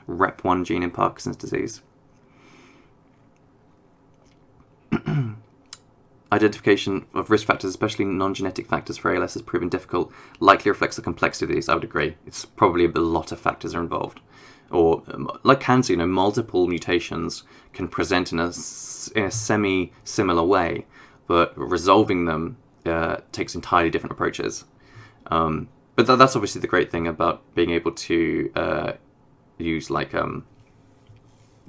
REP1 gene in Parkinson's disease. Identification of risk factors, especially non-genetic factors for ALS, has proven difficult. Likely reflects the complexity of these, I would agree. It's probably a lot of factors are involved. Or, like cancer, multiple mutations can present in a semi-similar way, but resolving them takes entirely different approaches. But that's obviously the great thing about being able to use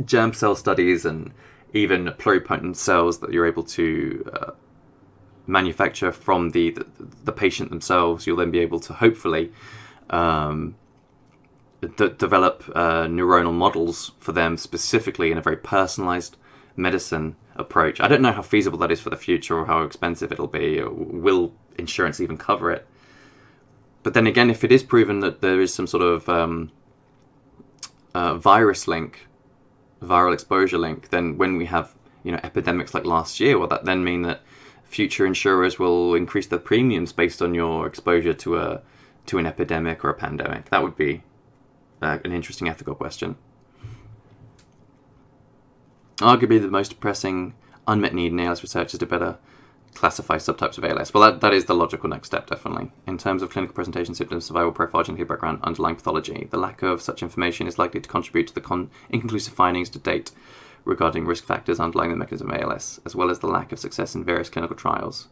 germ cell studies and even pluripotent cells that you're able to manufacture from the patient themselves. You'll then be able to hopefully develop neuronal models for them specifically in a very personalized medicine approach. I don't know how feasible that is for the future or how expensive it'll be, or will insurance even cover it. But then again, if it is proven that there is some sort of viral exposure link, then when we have epidemics like last year, will that then mean that future insurers will increase their premiums based on your exposure to an epidemic or a pandemic? That would be an interesting ethical question. Arguably the most pressing unmet need in ALS research is to better classify subtypes of ALS. Well, that is the logical next step, definitely. In terms of clinical presentation, symptoms, survival profile, genetic background, underlying pathology, the lack of such information is likely to contribute to the inconclusive findings to date regarding risk factors underlying the mechanism of ALS, as well as the lack of success in various clinical trials.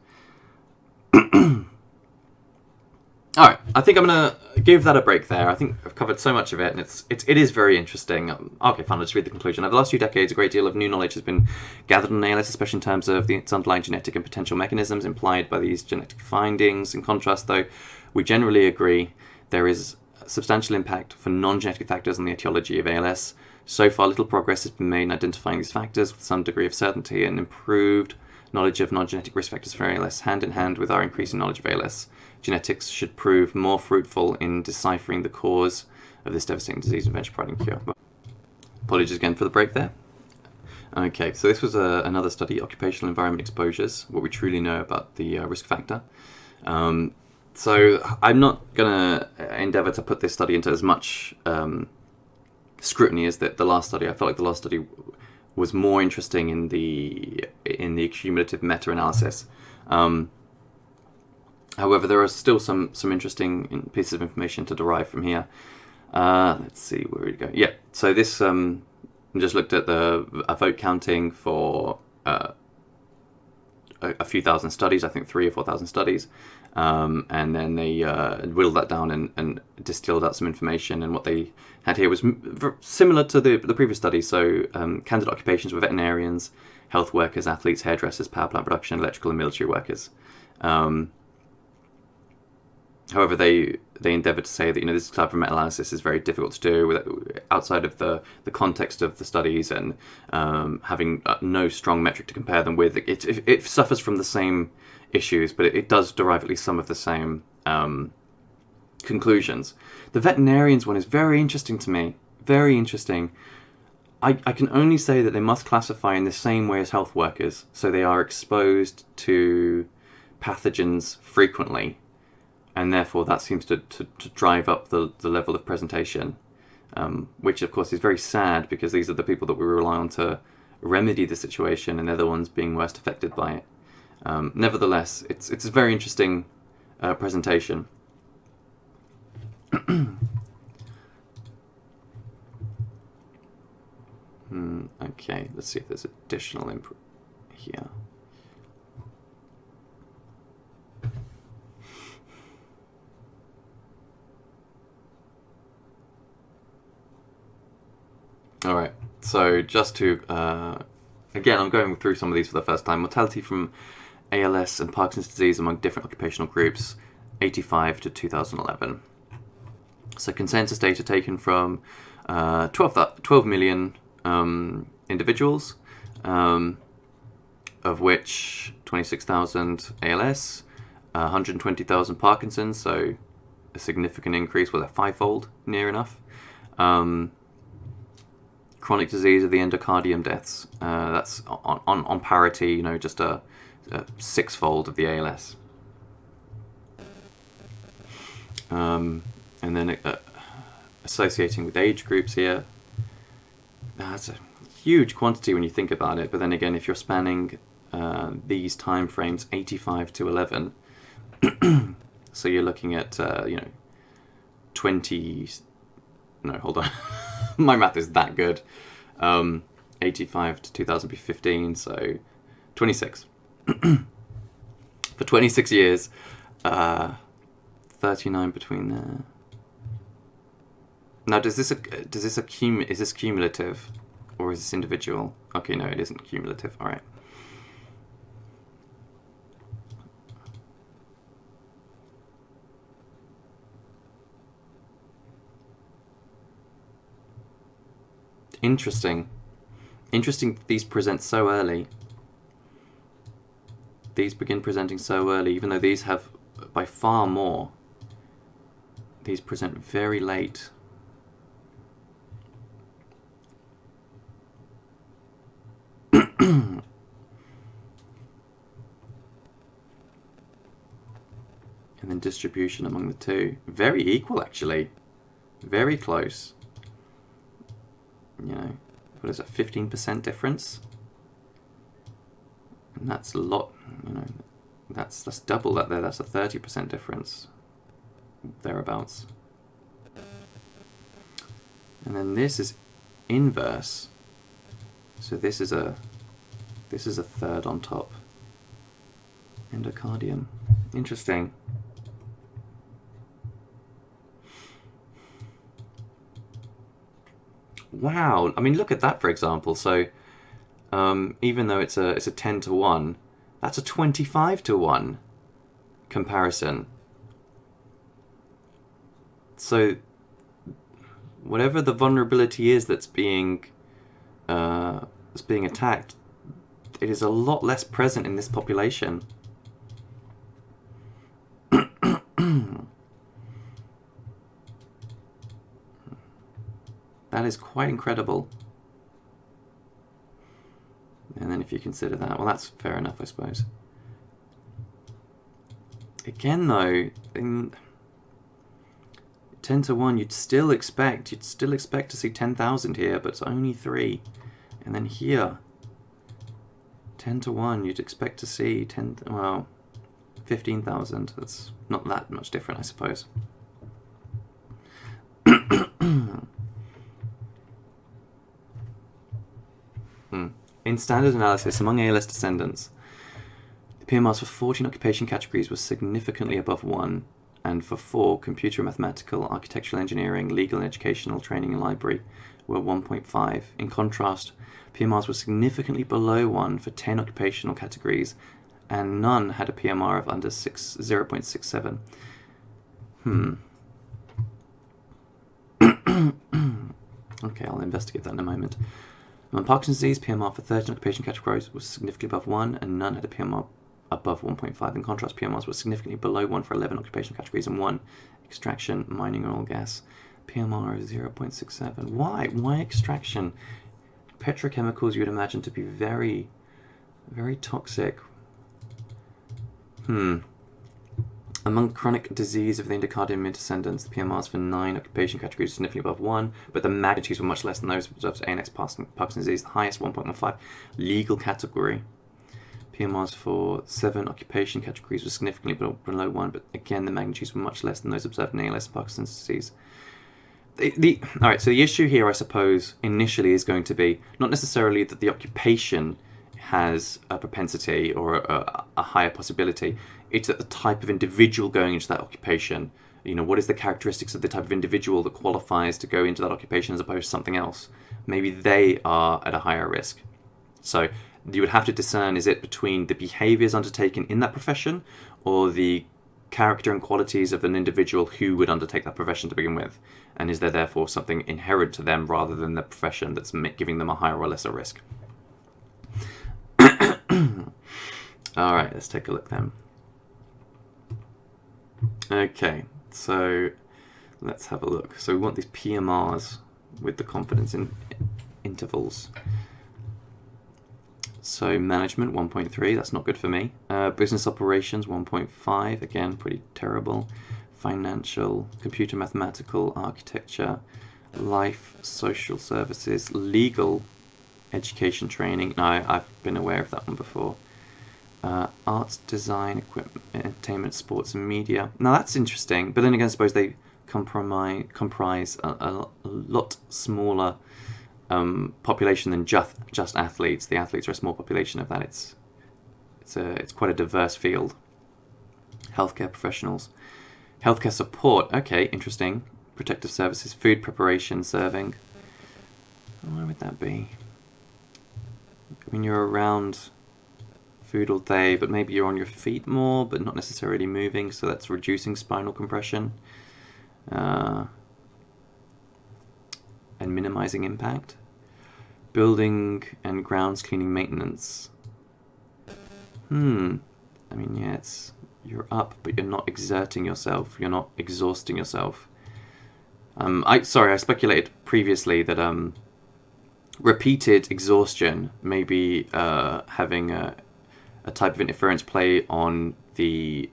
Alright, I think I'm going to give that a break there. I think I've covered so much of it, and it is very interesting. Okay, fine, I'll just read the conclusion. Over the last few decades, a great deal of new knowledge has been gathered on ALS, especially in terms of its underlying genetic and potential mechanisms implied by these genetic findings. In contrast, though, we generally agree there is substantial impact for non-genetic factors on the etiology of ALS. So far, little progress has been made in identifying these factors with some degree of certainty, and improved knowledge of non-genetic risk factors for ALS, hand in hand with our increasing knowledge of ALS. Genetics should prove more fruitful in deciphering the cause of this devastating disease and eventually providing cure. Apologies again for the break there. Okay, so this was another study, occupational environment exposures, what we truly know about the risk factor. So I'm not going to endeavour to put this study into as much scrutiny as the last study. I felt like the last study was more interesting in the cumulative meta-analysis. However, there are still some interesting pieces of information to derive from here. Let's see, where we go. Yeah, so this just looked at a vote counting for a few thousand studies, I think 3,000 or 4,000 studies, and then they whittled that down and distilled out some information. And what they had here was similar to the previous study. So candidate occupations were veterinarians, health workers, athletes, hairdressers, power plant production, electrical and military workers. However, they endeavoured to say that this type of meta-analysis is very difficult to do outside of the context of the studies, and having no strong metric to compare them with. It suffers from the same issues, but it does derive at least some of the same conclusions. The veterinarians one is very interesting to me. Very interesting. I can only say that they must classify in the same way as health workers, so they are exposed to pathogens frequently, and therefore that seems to drive up the level of presentation. which of course is very sad because these are the people that we rely on to remedy the situation, and they're the ones being worst affected by it. Nevertheless, it's a very interesting presentation. Okay, let's see if there's additional input here. All right, so just to, again, I'm going through some of these for the first time. Mortality from ALS and Parkinson's disease among different occupational groups, 85 to 2011. So consensus data taken from 12 million individuals, of which 26,000 ALS, 120,000 Parkinson's, so a significant increase, well, a fivefold, near enough. Chronic disease of the endocardium deaths, that's on parity, you know, just a sixfold of the ALS. And then associating with age groups here, that's a huge quantity when you think about it. But then again, if you're spanning these time frames, 85 to 11, so you're looking at 20. No, hold on, my math is that good. 85 to 2015, so 26. For 26 years, 39 between there. Now, is this cumulative, or is this individual? Okay, no, it isn't cumulative. All right. Interesting. Interesting, these present so early. These begin presenting so early, even though these have by far more. These present very late. And then distribution among the two. Very equal, actually. Very close. You know, what is it, 15% difference? And that's a lot, you know, that's double that there, that's a 30% difference, thereabouts. And then this is inverse, so this is a third on top. Endocardium, interesting. Wow, I mean, look at that, for example. So even though it's a 10 to 1, that's a 25 to 1 comparison. So whatever the vulnerability is that's being attacked, it is a lot less present in this population. That is quite incredible. And then if you consider that, well, that's fair enough, I suppose. Again, though, in 10 to 1, you'd still expect to see 10,000 here, but it's only 3. And then here, 10 to 1, you'd expect to see 15,000. That's not that much different, I suppose. In standard analysis, among ALS descendants, the PMRs for 14 occupation categories was significantly above 1, and for 4, computer, mathematical, architectural engineering, legal and educational training and library, were 1.5. In contrast, PMRs were significantly below 1 for 10 occupational categories, and none had a PMR of under 0.67. Okay, I'll investigate that in a moment. Among Parkinson's disease, PMR for 13 occupation categories was significantly above 1, and none had a PMR above 1.5. In contrast, PMRs were significantly below 1 for 11 occupation categories and 1, extraction, mining, oil, gas. PMR is 0.67. Why? Why extraction? Petrochemicals you would imagine to be very, very toxic. Among chronic disease of the endocardium descendants, the PMRs for 9 occupation categories were significantly above 1, but the magnitudes were much less than those observed for ANX Parkinson's disease, the highest 1.15. Legal category. PMRs for 7 occupation categories were significantly below 1, but again the magnitudes were much less than those observed in ALS Parkinson's disease. Alright, so the issue here, I suppose, initially is going to be not necessarily that the occupation has a propensity or a higher possibility. It's that the type of individual going into that occupation, what is the characteristics of the type of individual that qualifies to go into that occupation as opposed to something else? Maybe they are at a higher risk. So you would have to discern, is it between the behaviors undertaken in that profession or the character and qualities of an individual who would undertake that profession to begin with? And is there therefore something inherent to them rather than the profession that's giving them a higher or lesser risk? Alright, let's take a look then. Okay, so let's have a look. So we want these PMRs with the confidence intervals. So management 1.3, that's not good for me. Business operations 1.5, again pretty terrible. Financial, computer mathematical, architecture, life, social services, legal, education training. No, I've been aware of that one before. Arts, design, equipment, entertainment, sports and media. Now that's interesting, but then again I suppose they comprise a lot smaller population than just athletes. The athletes are a small population of that. It's quite a diverse field. Healthcare professionals, healthcare support. Okay, interesting. Protective services, food preparation, serving. Where would that be? I mean, you're around food all day, but maybe you're on your feet more, but not necessarily moving, so that's reducing spinal compression and minimizing impact. Building and grounds cleaning maintenance. I mean, yeah, you're up, but you're not exerting yourself. You're not exhausting yourself. I speculated previously that repeated exhaustion may be having a type of interference play on the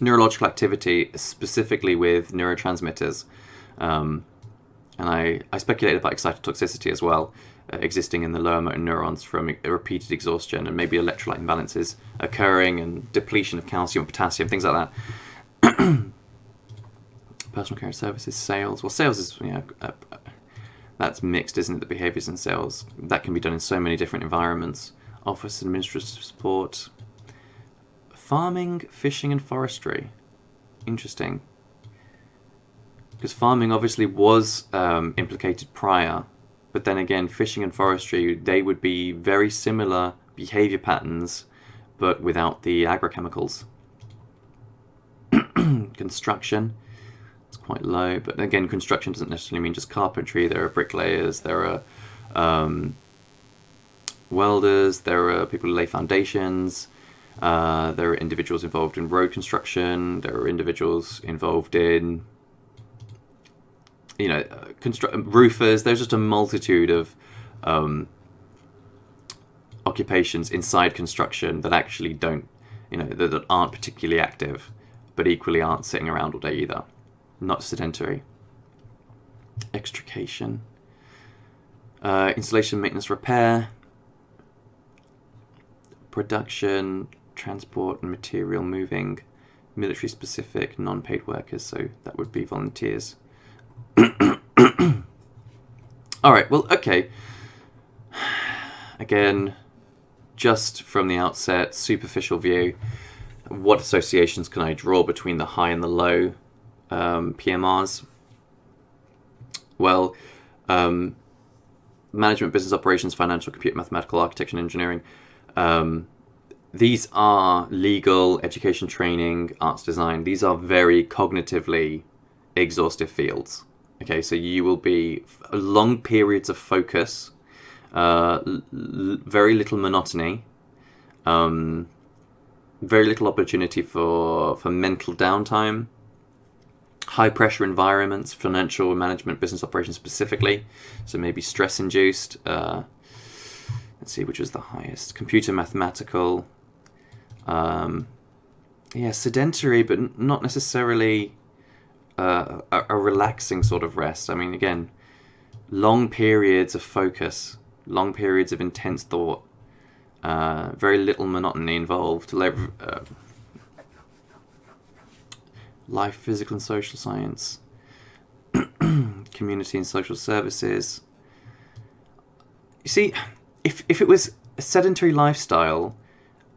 neurological activity, specifically with neurotransmitters. And I speculated about excitotoxicity as well, existing in the lower motor neurons from repeated exhaustion, and maybe electrolyte imbalances occurring and depletion of calcium, potassium, things like that. Personal care services, sales. Well, sales is, that's mixed, isn't it? The behaviors in sales. That can be done in so many different environments. Office administrative support. Farming, fishing and forestry. Interesting. Because farming obviously was implicated prior, but then again, fishing and forestry, they would be very similar behavior patterns, but without the agrochemicals. Construction, it's quite low, but again, construction doesn't necessarily mean just carpentry. There are bricklayers, there are welders, there are people who lay foundations, there are individuals involved in road construction, there are individuals involved in roofers. There's just a multitude of occupations inside construction that actually don't, that aren't particularly active, but equally aren't sitting around all day either. Not sedentary. Extrication. Installation, maintenance, repair. Production, transport and material moving. Military specific, non-paid workers, so that would be volunteers. Alright, well, okay. Again, just from the outset, superficial view, what associations can I draw between the high and the low PMRs? Well, management, business operations, financial, computer, mathematical, architecture and engineering. These are legal, education, training, arts, design. These are very cognitively exhaustive fields. Okay, so you will be long periods of focus, very little monotony, very little opportunity for mental downtime, high pressure environments, financial management, business operations specifically, so maybe stress induced. Let's see, which was the highest? Computer mathematical, yeah, sedentary, but not necessarily a relaxing sort of rest. I mean, again, long periods of focus, long periods of intense thought, very little monotony involved. Life, physical and social science, community and social services. You see, if it was a sedentary lifestyle,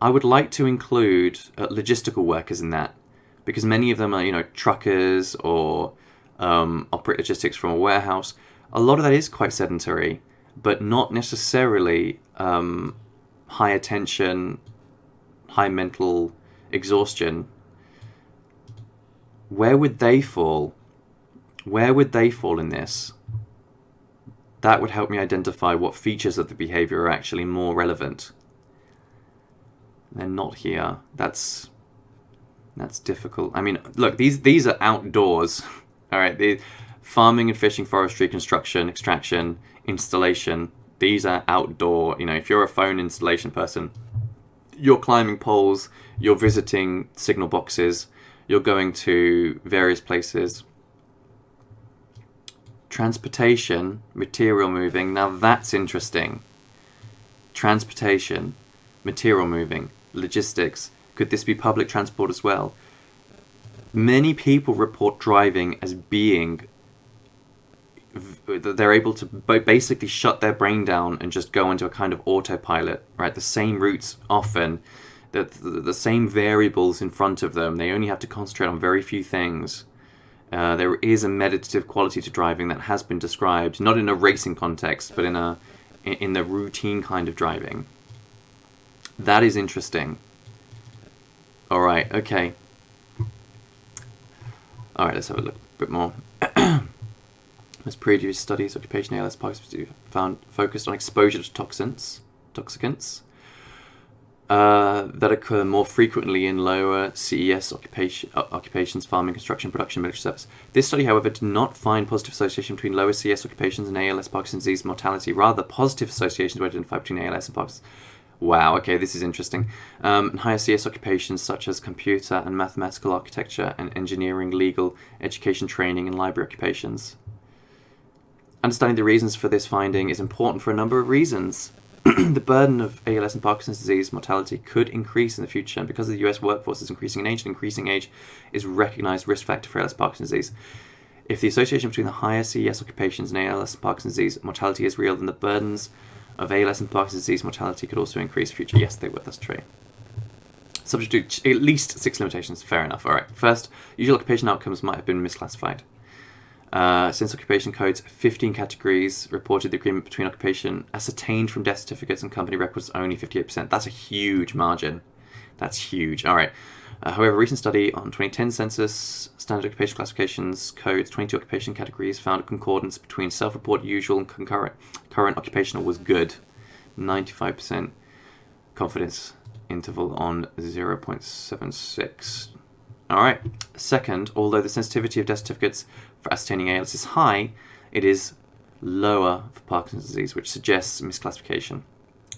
I would like to include logistical workers in that, because many of them are, truckers or operate logistics from a warehouse. A lot of that is quite sedentary, but not necessarily high attention, high mental exhaustion. Where would they fall? Where would they fall in this? That would help me identify what features of the behavior are actually more relevant. They're not here. That's difficult. I mean, look, these are outdoors. All right, the farming and fishing, forestry, construction, extraction, installation. These are outdoor. If you're a phone installation person, you're climbing poles, you're visiting signal boxes, you're going to various places. Transportation, material moving. Now that's interesting. Transportation, material moving, logistics. Could this be public transport as well? Many people report driving as being, they're able to basically shut their brain down and just go into a kind of autopilot, right? The same routes often, the same variables in front of them. They only have to concentrate on very few things. There is a meditative quality to driving that has been described, not in a racing context, but in the routine kind of driving. That is interesting. All right, okay. All right, let's have a look a bit more. As previous studies, occupational ALS participants found focused on exposure to toxicants that occur more frequently in lower CES occupations, farming, construction, production, military service. This study, however, did not find positive association between lower CES occupations and ALS Parkinson's disease mortality. Rather, positive associations were identified between ALS and Parkinson's. Wow, okay, this is interesting. And higher CS occupations such as computer and mathematical architecture and engineering, legal, education training, and library occupations. Understanding the reasons for this finding is important for a number of reasons. The burden of ALS and Parkinson's disease mortality could increase in the future, and because the US workforce is increasing in age, and increasing age is a recognized risk factor for ALS and Parkinson's disease. If the association between the higher CES occupations and ALS and Parkinson's disease mortality is real, then the burdens of ALS and Parkinson's disease mortality could also increase in the future. Yes, they would, that's true. Subject to at least 6 limitations. Fair enough. All right. First, usual occupation outcomes might have been misclassified. Since occupation codes, 15 categories reported the agreement between occupation ascertained from death certificates and company records only 58%. That's a huge margin. That's huge. All right. However, a recent study on 2010 census standard occupation classifications codes, 22 occupation categories, found a concordance between self-report, usual, and current occupational was good. 95% confidence interval on 0.76. All right. Second, although the sensitivity of death certificates for ascertaining ALS is high, it is lower for Parkinson's disease, which suggests misclassification.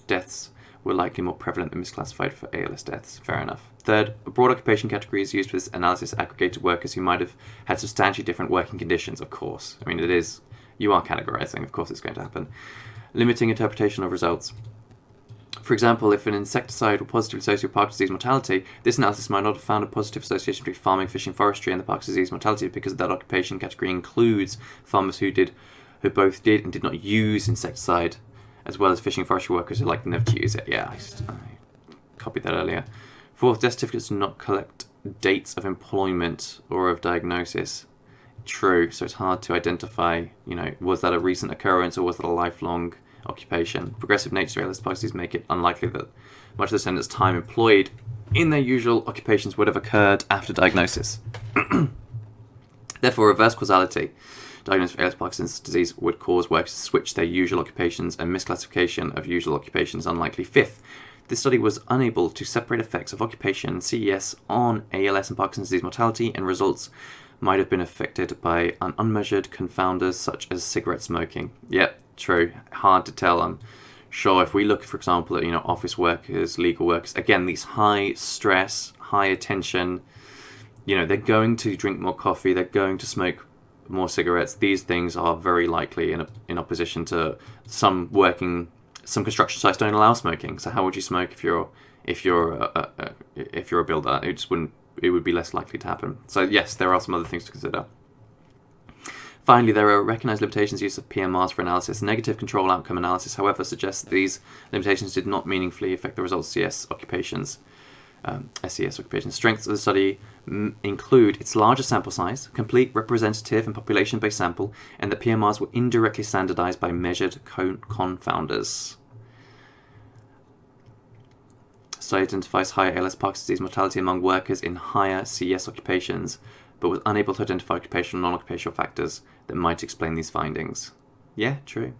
Deaths were likely more prevalent than misclassified for ALS deaths. Fair enough. Third, a broad occupation category is used for this analysis, aggregated workers who might have had substantially different working conditions, of course. I mean, you are categorizing, of course it's going to happen. Limiting interpretation of results. For example, if an insecticide were positively associated with Parkinson's disease mortality, this analysis might not have found a positive association between farming, fishing, forestry, and the Parkinson's disease mortality, because that occupation category includes farmers who both did and did not use insecticide, as well as fishing and forestry workers who likely never to use it. Yeah, I copied that earlier. Fourth, death certificates do not collect dates of employment or of diagnosis. True, so it's hard to identify, was that a recent occurrence or was that a lifelong occupation. Progressive nature of ALS policies make it unlikely that much of the descendants' time employed in their usual occupations would have occurred after diagnosis. Therefore, reverse causality, diagnosis of ALS Parkinson's disease, would cause workers to switch their usual occupations, and misclassification of usual occupations unlikely. Fifth, this study was unable to separate effects of occupation and CES on ALS and Parkinson's disease mortality, and results might have been affected by unmeasured confounders such as cigarette smoking. Yep, true. Hard to tell. I'm Sure, if we look, for example, at office workers, legal workers, again, these high stress, high attention, they're going to drink more coffee, they're going to smoke more cigarettes. These things are very likely in opposition to some construction sites don't allow smoking. So how would you smoke if you're a builder? It would be less likely to happen. So yes, there are some other things to consider. Finally, there are recognized limitations use of PMRs for analysis. Negative control outcome analysis, however, suggests that these limitations did not meaningfully affect the results of SES occupations. Strengths of the study include its larger sample size, complete, representative, and population-based sample, and that PMRs were indirectly standardized by measured confounders. Study identifies higher ALS Parkinson's disease mortality among workers in higher CES occupations, but was unable to identify occupational and non-occupational factors that might explain these findings. Yeah, true.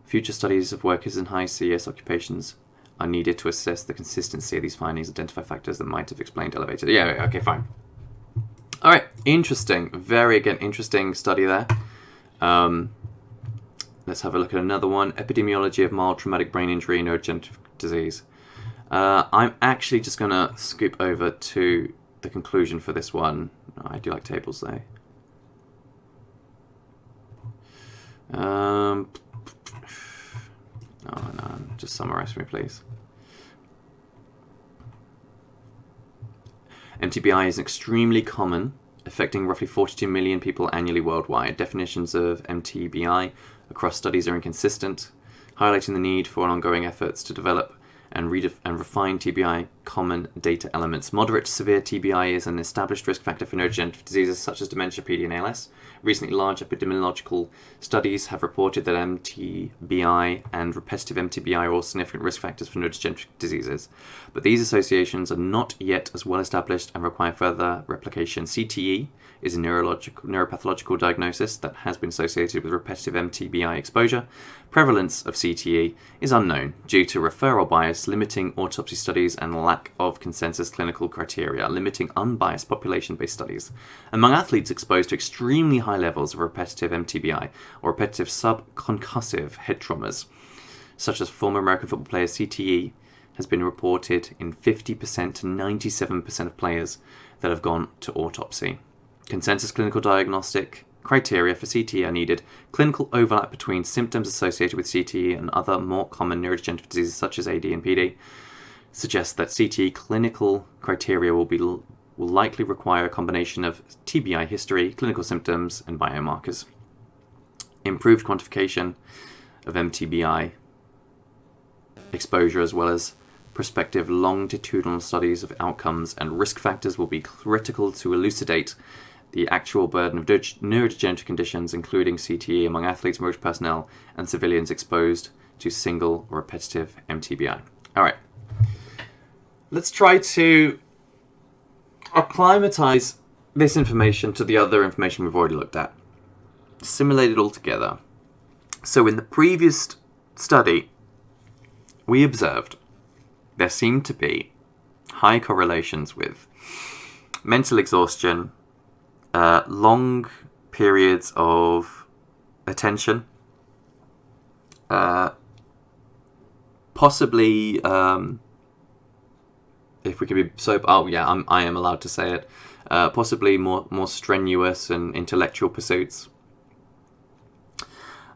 Future studies of workers in high CES occupations are needed to assess the consistency of these findings, identify factors that might have explained elevated. Yeah, okay, fine. All right, interesting. Very, again, interesting study there. Let's have a look at another one. Epidemiology of mild traumatic brain injury and neurodegenerative disease. I'm actually just going to scoop over to the conclusion for this one. I do like tables though. No, just summarize for me, please. MTBI is extremely common, affecting roughly 42 million people annually worldwide. Definitions of MTBI across studies are inconsistent, highlighting the need for ongoing efforts to develop and refine TBI common data elements. Moderate to severe TBI is an established risk factor for neurodegenerative diseases such as dementia, PD, and ALS. Recently, large epidemiological studies have reported that MTBI and repetitive MTBI are all significant risk factors for neurodegenerative diseases. But these associations are not yet as well established and require further replication. CTE is a neuropathological diagnosis that has been associated with repetitive MTBI exposure. Prevalence of CTE is unknown due to referral bias, limiting autopsy studies, and lack of consensus clinical criteria, limiting unbiased population-based studies. Among athletes exposed to extremely high levels of repetitive MTBI or repetitive subconcussive head traumas, such as former American football players, CTE has been reported in 50% to 97% of players that have gone to autopsy. Consensus clinical diagnostic criteria for CTE are needed. Clinical overlap between symptoms associated with CTE and other more common neurodegenerative diseases such as AD and PD suggests that CTE clinical criteria will likely require a combination of TBI history, clinical symptoms, and biomarkers. Improved quantification of MTBI exposure as well as prospective longitudinal studies of outcomes and risk factors will be critical to elucidate the actual burden of neurodegenerative conditions, including CTE, among athletes, military personnel, and civilians exposed to single or repetitive MTBI. All right. Let's try to acclimatize this information to the other information we've already looked at. Simulate it all together. So in the previous study, we observed there seemed to be high correlations with mental exhaustion, long periods of attention, possibly, if we could be so, I am allowed to say it, possibly more strenuous and intellectual pursuits,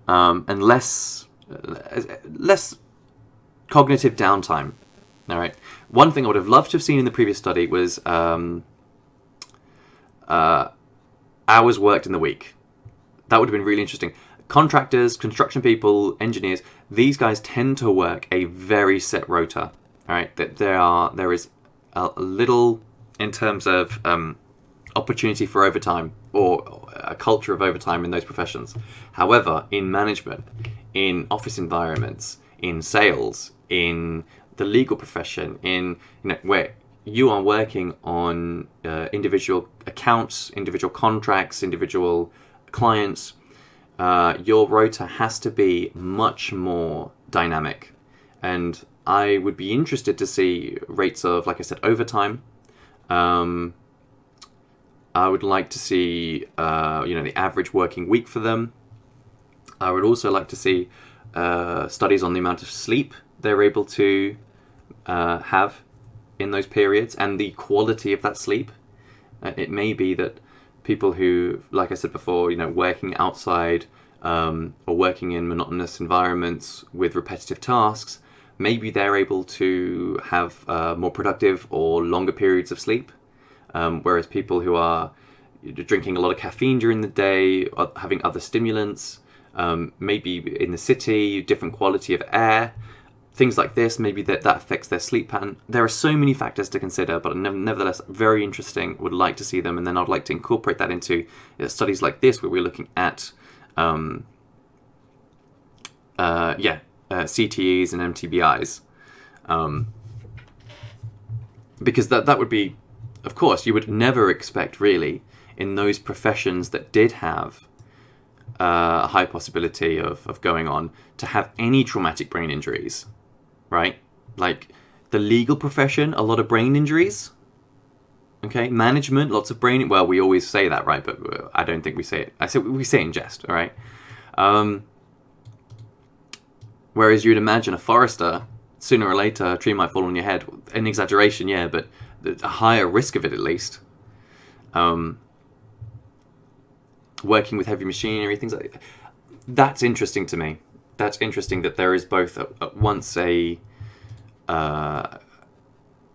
and less cognitive downtime. All right. One thing I would have loved to have seen in the previous study was hours worked in the week. That would have been really interesting. Contractors, construction people, engineers, these guys tend to work a very set rota. All right, that there is a little in terms of opportunity for overtime or a culture of overtime in those professions. However, in management, in office environments, in sales, in the legal profession, in where you are working on individual accounts, individual contracts, individual clients, your rota has to be much more dynamic. And I would be interested to see rates of, like I said, overtime. I would like to see, the average working week for them. I would also like to see studies on the amount of sleep they're able to have in those periods and the quality of that sleep. It may be that people who, like I said before, working outside or working in monotonous environments with repetitive tasks, maybe they're able to have more productive or longer periods of sleep, whereas people who are drinking a lot of caffeine during the day, or having other stimulants, maybe in the city, different quality of air, things like this, maybe that affects their sleep pattern. There are so many factors to consider, but nevertheless, very interesting. Would like to see them, and then I'd like to incorporate that into studies like this, where we're looking at CTEs and MTBIs, because that would be, of course, you would never expect really in those professions that did have a high possibility of going on to have any traumatic brain injuries, right? Like the legal profession, a lot of brain injuries. Okay, management, lots of brain. Well, we always say that, right? But I don't think we say it. We say it in jest, all right? Whereas you'd imagine a forester, sooner or later, a tree might fall on your head. An exaggeration, yeah, but a higher risk of it at least. Working with heavy machinery, things like that. That's interesting to me. That's interesting that there is both at once an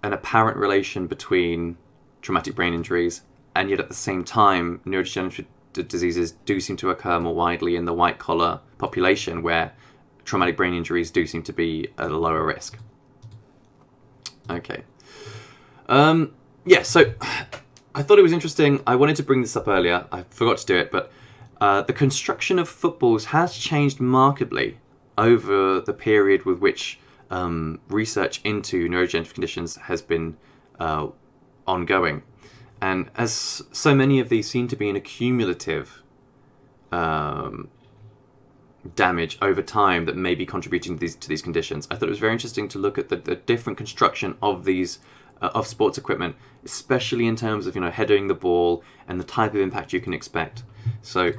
apparent relation between traumatic brain injuries, and yet at the same time, neurodegenerative diseases do seem to occur more widely in the white-collar population, where traumatic brain injuries do seem to be at a lower risk. Okay. So I thought it was interesting. I wanted to bring this up earlier. I forgot to do it, but the construction of footballs has changed markedly over the period with which research into neurodegenerative conditions has been ongoing. And as so many of these seem to be an accumulative damage over time that may be contributing to these conditions, I thought it was very interesting to look at the different construction of these of sports equipment, especially in terms of heading the ball and the type of impact you can expect. So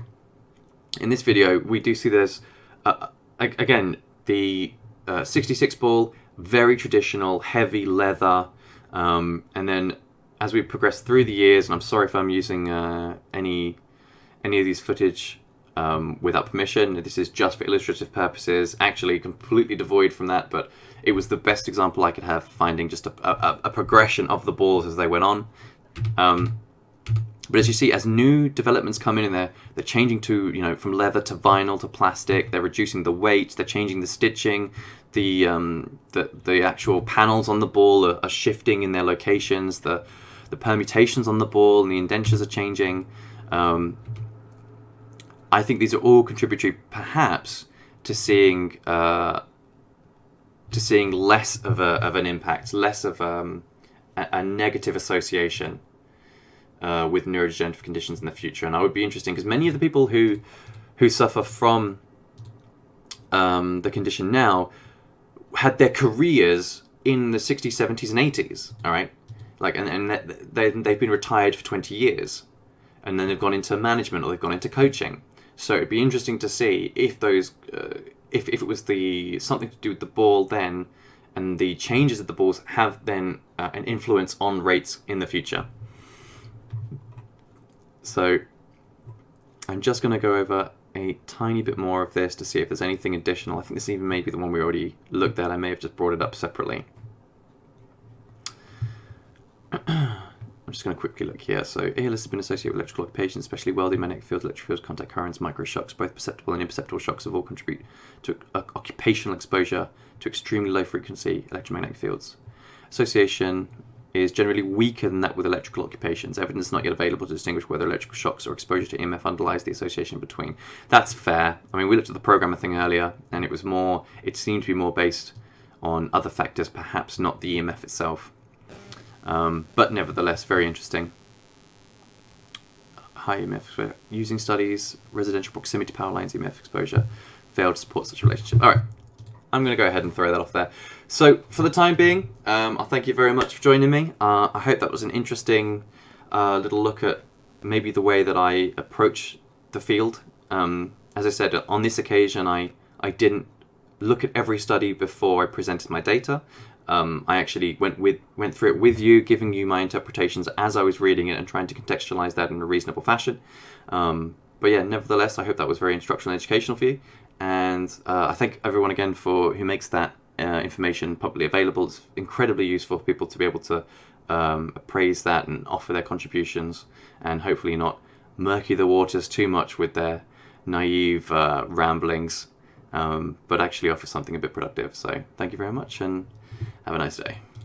in this video, we do see there's again the 66 ball, very traditional, heavy leather, and then as we progress through the years, and I'm sorry if I'm using any of these footage without permission. This is just for illustrative purposes, actually completely devoid from that, but it was the best example I could have, finding just a progression of the balls as they went on. But as you see, as new developments come in, and they're changing to, from leather to vinyl to plastic, they're reducing the weight, they're changing the stitching, the actual panels on the ball are shifting in their locations, the permutations on the ball and the indentures are changing. I think these are all contributory, perhaps, to seeing less of an impact, less of a negative association with neurodegenerative conditions in the future. And I would be interesting, because many of the people who suffer from the condition now had their careers in the 60s, 70s, and 80s. All right, and they've been retired for 20 years, and then they've gone into management or they've gone into coaching. So it'd be interesting to see if those, if it was something to do with the ball then, and the changes of the balls have then an influence on rates in the future. So I'm just going to go over a tiny bit more of this to see if there's anything additional. I think this even may be the one we already looked at. I may have just brought it up separately. I'm just going to quickly look here. So ALS has been associated with electrical occupations, especially welding, magnetic fields, electric fields, contact currents, microshocks. Both perceptible and imperceptible shocks have all contribute to occupational exposure to extremely low frequency electromagnetic fields. Association is generally weaker than that with electrical occupations. Evidence is not yet available to distinguish whether electrical shocks or exposure to EMF underlies the association between. That's fair. I mean, we looked at the programmer thing earlier, and it seemed to be more based on other factors, perhaps not the EMF itself. But nevertheless, very interesting. High EMF using studies, residential proximity to power lines, EMF exposure failed to support such a relationship. All right, I'm going to go ahead and throw that off there. So for the time being, I'll thank you very much for joining me. I hope that was an interesting little look at maybe the way that I approach the field. As I said, on this occasion, I didn't look at every study before I presented my data. I actually went through it with you, giving you my interpretations as I was reading it and trying to contextualize that in a reasonable fashion. But yeah, nevertheless, I hope that was very instructional and educational for you. And I thank everyone again for who makes that information publicly available. It's incredibly useful for people to be able to appraise that and offer their contributions, and hopefully not murky the waters too much with their naive ramblings, but actually offer something a bit productive. So thank you very much, and have a nice day.